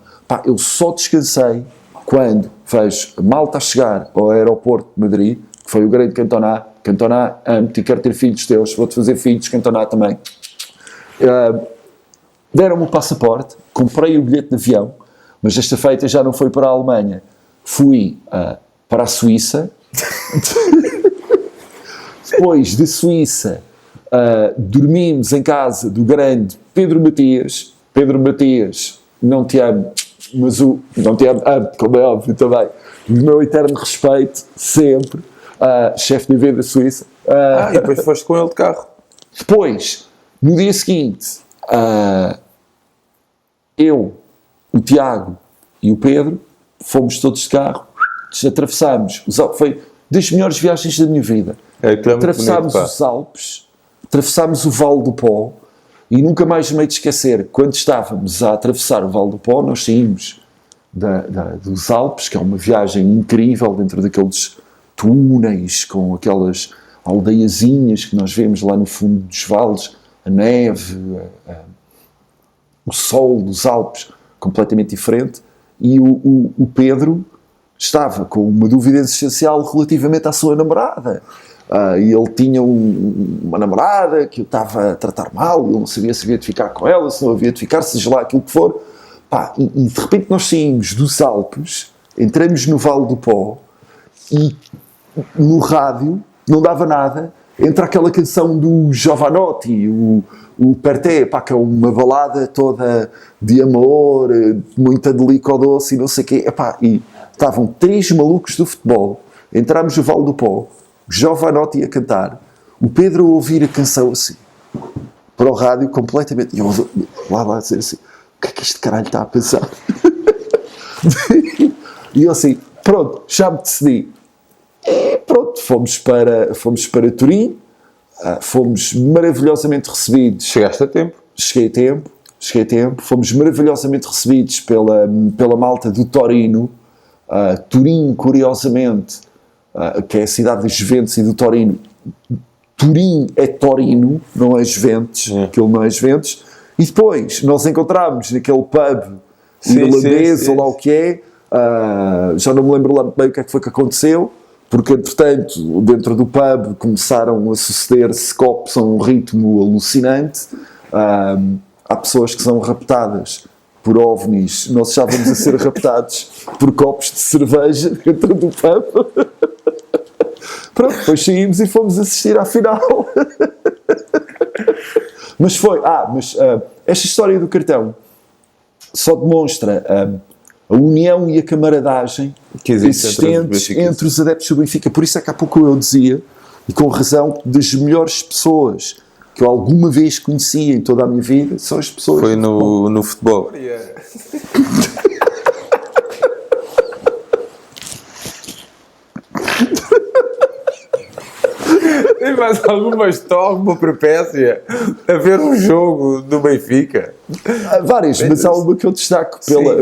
eu só descansei quando vejo a malta a chegar ao aeroporto de Madrid, que foi o grande Cantona, amo-te e quero ter filhos teus, vou-te fazer filhos, Cantona também. Deram-me o passaporte, comprei o bilhete de avião, mas esta feita já não foi para a Alemanha, fui para a Suíça. Depois de Suíça, dormimos em casa do grande Pedro Matias. Pedro Matias, não te amo, mas não te amo, como é óbvio também, o meu eterno respeito, sempre, chefe de EV da Suíça. E depois foste com ele de carro. Depois, no dia seguinte, eu, o Tiago e o Pedro, fomos todos de carro, atravessámos, foi das melhores viagens da minha vida. Atravessámos os Alpes, atravessámos o Vale do Pó, E nunca mais me hei de esquecer, quando estávamos a atravessar o Vale do Pó, nós saímos dos Alpes, que é uma viagem incrível dentro daqueles túneis, com aquelas aldeiazinhas que nós vemos lá no fundo dos vales, a neve, o sol dos Alpes, completamente diferente, e o Pedro estava com uma dúvida existencial relativamente à sua namorada. E ele tinha uma namorada que o estava a tratar mal, ele não sabia se havia de ficar com ela, se não havia de ficar, seja lá aquilo que for. E de repente nós saímos dos Alpes, entramos no Vale do Pó e no rádio, não dava nada, entra aquela canção do Jovanotti, o Per Te, que é uma balada toda de amor, muita doce e não sei o quê. E estavam 3 malucos do futebol, entramos no Vale do Pó, Jovanotti a cantar, o Pedro a ouvir a canção assim, para o rádio completamente, e eu lá a dizer assim, o que é que este caralho está a pensar? E eu assim, pronto, já me decidi. E pronto, fomos para Turim, fomos maravilhosamente recebidos. Chegaste a tempo. Cheguei a tempo, fomos maravilhosamente recebidos pela malta do Torino. Turim, curiosamente, que é a cidade de Juventus e do Torino. Turim é Torino, não é Juventus, aquilo não é Juventus. E depois nós encontramos naquele pub irlandês, ou lá o que é, já não me lembro lá bem o que é que foi que aconteceu, porque entretanto dentro do pub começaram a suceder-se copos a um ritmo alucinante. Há pessoas que são raptadas por ovnis, nós estávamos a ser raptados por copos de cerveja dentro do pub. Pronto, depois saímos e fomos assistir à final. Mas foi, esta história do cartão só demonstra a união e a camaradagem que existentes entre os adeptos do Benfica. Por isso é que há pouco eu dizia, e com razão, das melhores pessoas que eu alguma vez conheci em toda a minha vida, são as pessoas... Foi no futebol. Tem mais alguma peripécia a ver um jogo do Benfica? Várias, mas há uma que eu destaco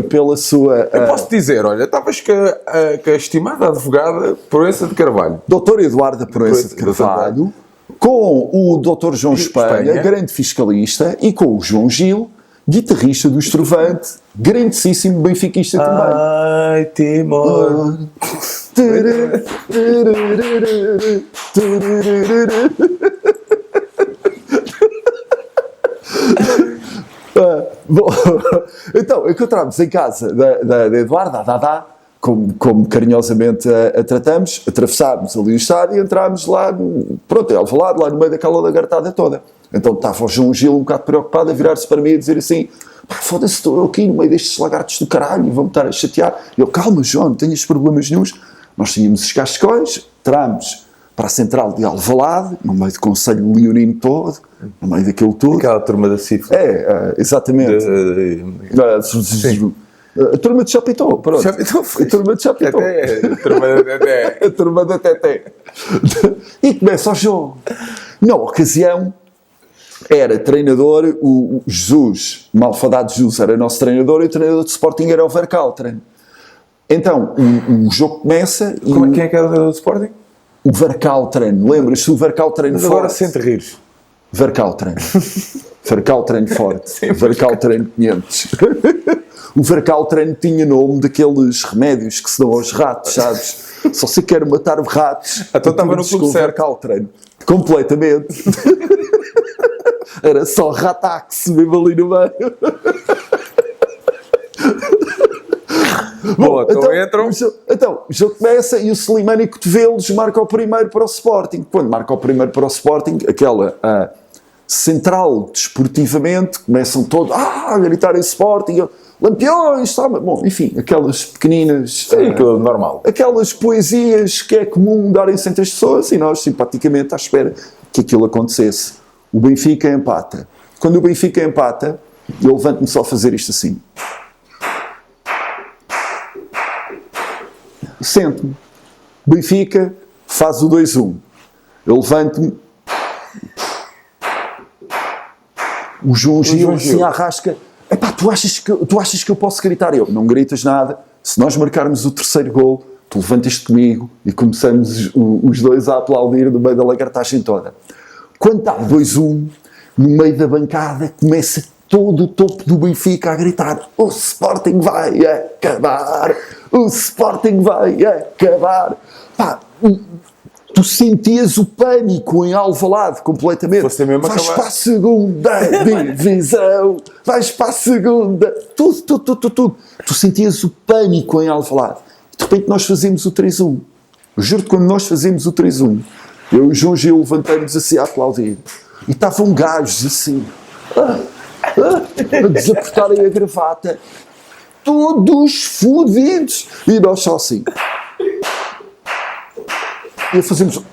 pela sua... Eu posso dizer, olha, estavas com a estimada advogada Proença de Carvalho. Doutor Eduardo Proença de Carvalho, com o Dr. João Espanha, grande fiscalista, e com o João Gil, guitarrista do Estrovante, grandíssimo benfiquista também. Ai, Timor. Bom, então, encontramos em casa da Eduarda, a Dadá, como carinhosamente a tratamos, atravessámos ali o estádio e entrámos lá, lá no meio daquela lagartada toda. Então estava o João Gil um bocado preocupado a virar-se para mim e dizer assim: foda-se, estou aqui no meio destes lagartos do caralho, vão-me estar a chatear. E eu, calma João, não tenhas problemas nenhuns. Nós tínhamos os cascões, entramos para a central de Alvalade, no meio do Conselho Leonino todo, no meio daquilo tudo. Aquela turma da CIF. Exatamente. A turma de Chapitão, pronto. A turma de Chapitão. A turma da Teté. E começa o jogo. Na ocasião, era treinador, o Jesus, malfadado Jesus, era nosso treinador, e o treinador de Sporting era o Verkaltren. Então, o jogo começa... Quem é que era o treinador de Sporting? O Verkaltren, lembras-te do Verkaltren forte? Agora sente rires. Verkaltren forte. Sim, Verkaltren 500. O Verkaltren tinha nome daqueles remédios que se dão aos ratos, sabes? Só se quer matar ratos. Então estava no clube certo. Verkaltren. Completamente. Era só Ratax mesmo ali no meio. Bom, então entram. Então, o jogo começa e o Slimani e Cotovelos marca o primeiro para o Sporting. Quando marca o primeiro para o Sporting, aquela central desportivamente, começam todos a gritar em Sporting, Lampiões, sabe? Bom, enfim, aquelas pequeninas... Sim, aquilo normal. Aquelas poesias que é comum darem-se entre as pessoas e nós, simpaticamente, à espera que aquilo acontecesse. O Benfica empata. Quando o Benfica empata, eu levanto-me só a fazer isto assim. Sento-me. Benfica faz o 2-1. Eu levanto-me. O João Gil assim à rasca, epá, tu achas que eu posso gritar? Eu, não gritas nada, se nós marcarmos o terceiro gol, tu levantas-te comigo e começamos os dois a aplaudir no meio da lagartagem toda. Quando está 2-1, no meio da bancada, começa todo o topo do Benfica a gritar: o Sporting vai acabar! O Sporting vai acabar! Pá, tu sentias o pânico em Alvalade completamente. Fosse mesmo vais acabar. para a segunda divisão, vais para a segunda, tudo. Tu sentias o pânico em Alvalade. De repente nós fazemos o 3-1. Eu juro-te, quando nós fazemos o 3-1, eu e o João Gil levantamos assim a aplaudir. E estavam gajos assim, a desapertarem a gravata, todos fodidos. E nós só assim. E fazemos,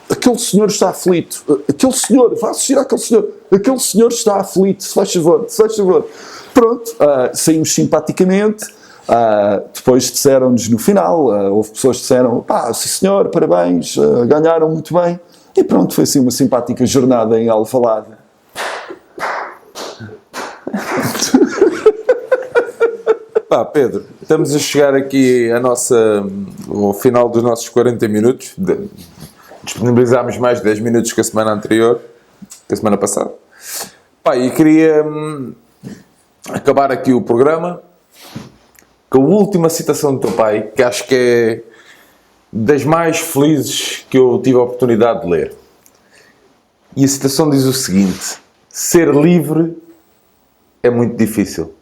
aquele senhor está aflito, aquele senhor, vá assistir àquele senhor está aflito, se faz favor. Pronto, saímos simpaticamente, depois disseram-nos no final, houve pessoas que disseram, sim senhor, parabéns, ganharam muito bem, e pronto, foi assim uma simpática jornada em Alvalade. Pedro, estamos a chegar aqui ao final dos nossos 40 minutos. Disponibilizámos mais de 10 minutos que a semana anterior, que a semana passada. E queria acabar aqui o programa com a última citação do teu pai, que acho que é das mais felizes que eu tive a oportunidade de ler. E a citação diz o seguinte: ser livre é muito difícil.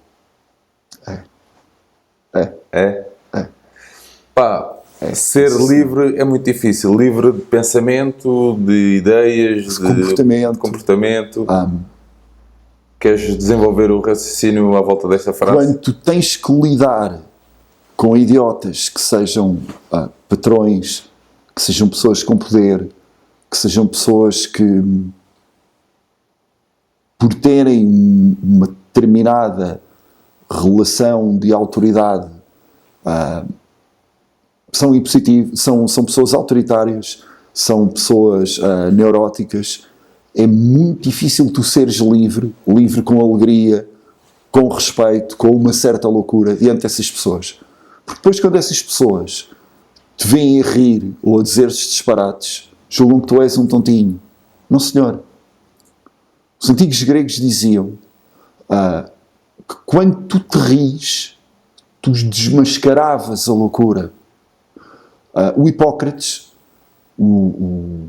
Ser livre é muito difícil. Livre de pensamento, de ideias, de comportamento. Queres desenvolver o raciocínio à volta desta frase? Quando tu tens que lidar com idiotas que sejam patrões, que sejam pessoas com poder, que sejam pessoas que, por terem uma determinada relação de autoridade, são impositivos, são pessoas autoritárias, são pessoas neuróticas. É muito difícil tu seres livre com alegria, com respeito, com uma certa loucura diante dessas pessoas. Porque depois, quando essas pessoas te veem a rir ou a dizer estes disparates, julgam que tu és um tontinho. Não, senhor. Os antigos gregos diziam que quando tu te ris, tu desmascaravas a loucura. O Hipócrates, o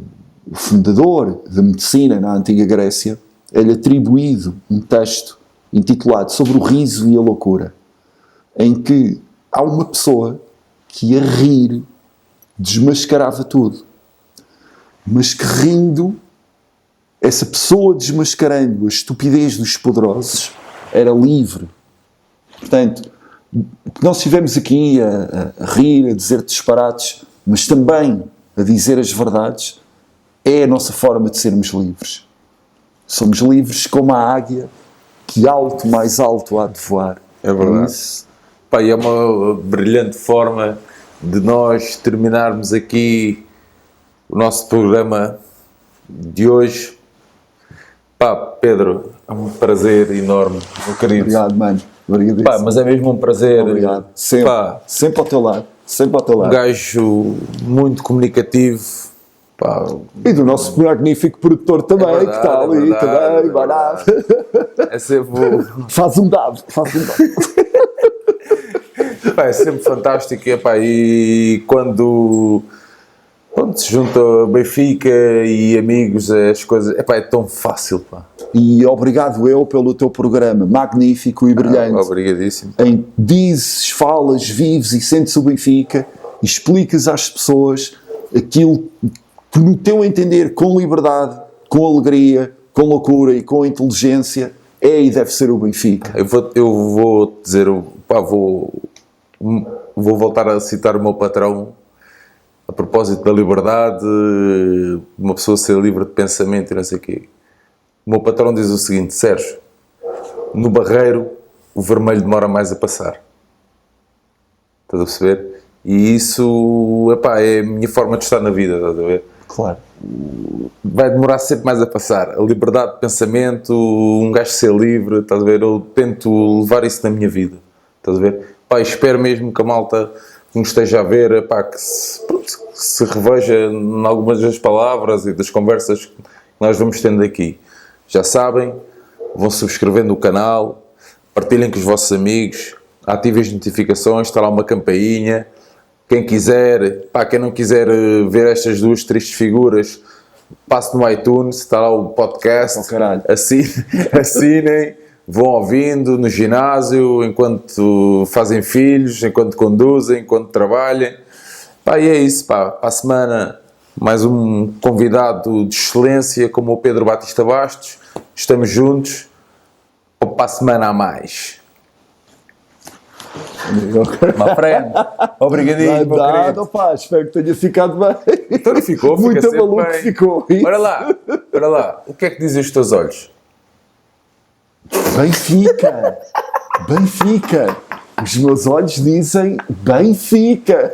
fundador da medicina na antiga Grécia, é-lhe atribuído um texto intitulado Sobre o Riso e a Loucura, em que há uma pessoa que a rir desmascarava tudo, mas que rindo, essa pessoa desmascarando a estupidez dos poderosos era livre. Portanto, nós estivemos aqui a rir, a dizer disparates, mas também a dizer as verdades, é a nossa forma de sermos livres. Somos livres como a águia que alto, mais alto há de voar. É verdade. E é uma brilhante forma de nós terminarmos aqui o nosso programa de hoje. Pedro, é um prazer enorme, meu querido. Obrigado, mano. Obrigado. Mas é mesmo um prazer. Obrigado. Sempre ao teu lado. Um gajo muito comunicativo. E do nosso magnífico produtor também, que está ali também. É sempre... Faz um dado. É sempre fantástico. E quando se junta Benfica e amigos, as coisas... é tão fácil. E obrigado eu pelo teu programa magnífico e brilhante. Obrigadíssimo. Em que dizes, falas, vives e sentes o Benfica e explicas às pessoas aquilo que, no teu entender, com liberdade, com alegria, com loucura e com inteligência, é e deve ser o Benfica. Eu vou dizer, vou voltar a citar o meu patrão a propósito da liberdade, uma pessoa ser livre de pensamento e não sei o quê. O meu patrão diz o seguinte: Sérgio, no Barreiro o vermelho demora mais a passar. Estás a perceber? E isso é a minha forma de estar na vida, estás a ver? Claro. vai demorar sempre mais a passar. A liberdade de pensamento, um gajo ser livre, estás a ver? Eu tento levar isso na minha vida, estás a ver? Pá, espero mesmo que a malta que nos esteja a ver, pá, que se reveja em algumas das palavras e das conversas que nós vamos tendo aqui. Já sabem, vão subscrevendo o canal, partilhem com os vossos amigos, ativem as notificações, está lá uma campainha. Quem quiser, pá, quem não quiser ver estas duas tristes figuras, passe no iTunes, está lá o podcast, assinem, vão ouvindo no ginásio, enquanto fazem filhos, enquanto conduzem, enquanto trabalhem. Pá, e é isso, pá, para a semana mais um convidado de excelência como o Pedro Batista Bastos, estamos juntos, para a semana a mais. My friend, obrigadinho, meu querido. Pá, espero que tenha ficado bem. Então não ficou, fica muito sempre maluco bem. Ficou. Para lá, o que é que dizem os teus olhos? Benfica, Benfica. Os meus olhos dizem Benfica.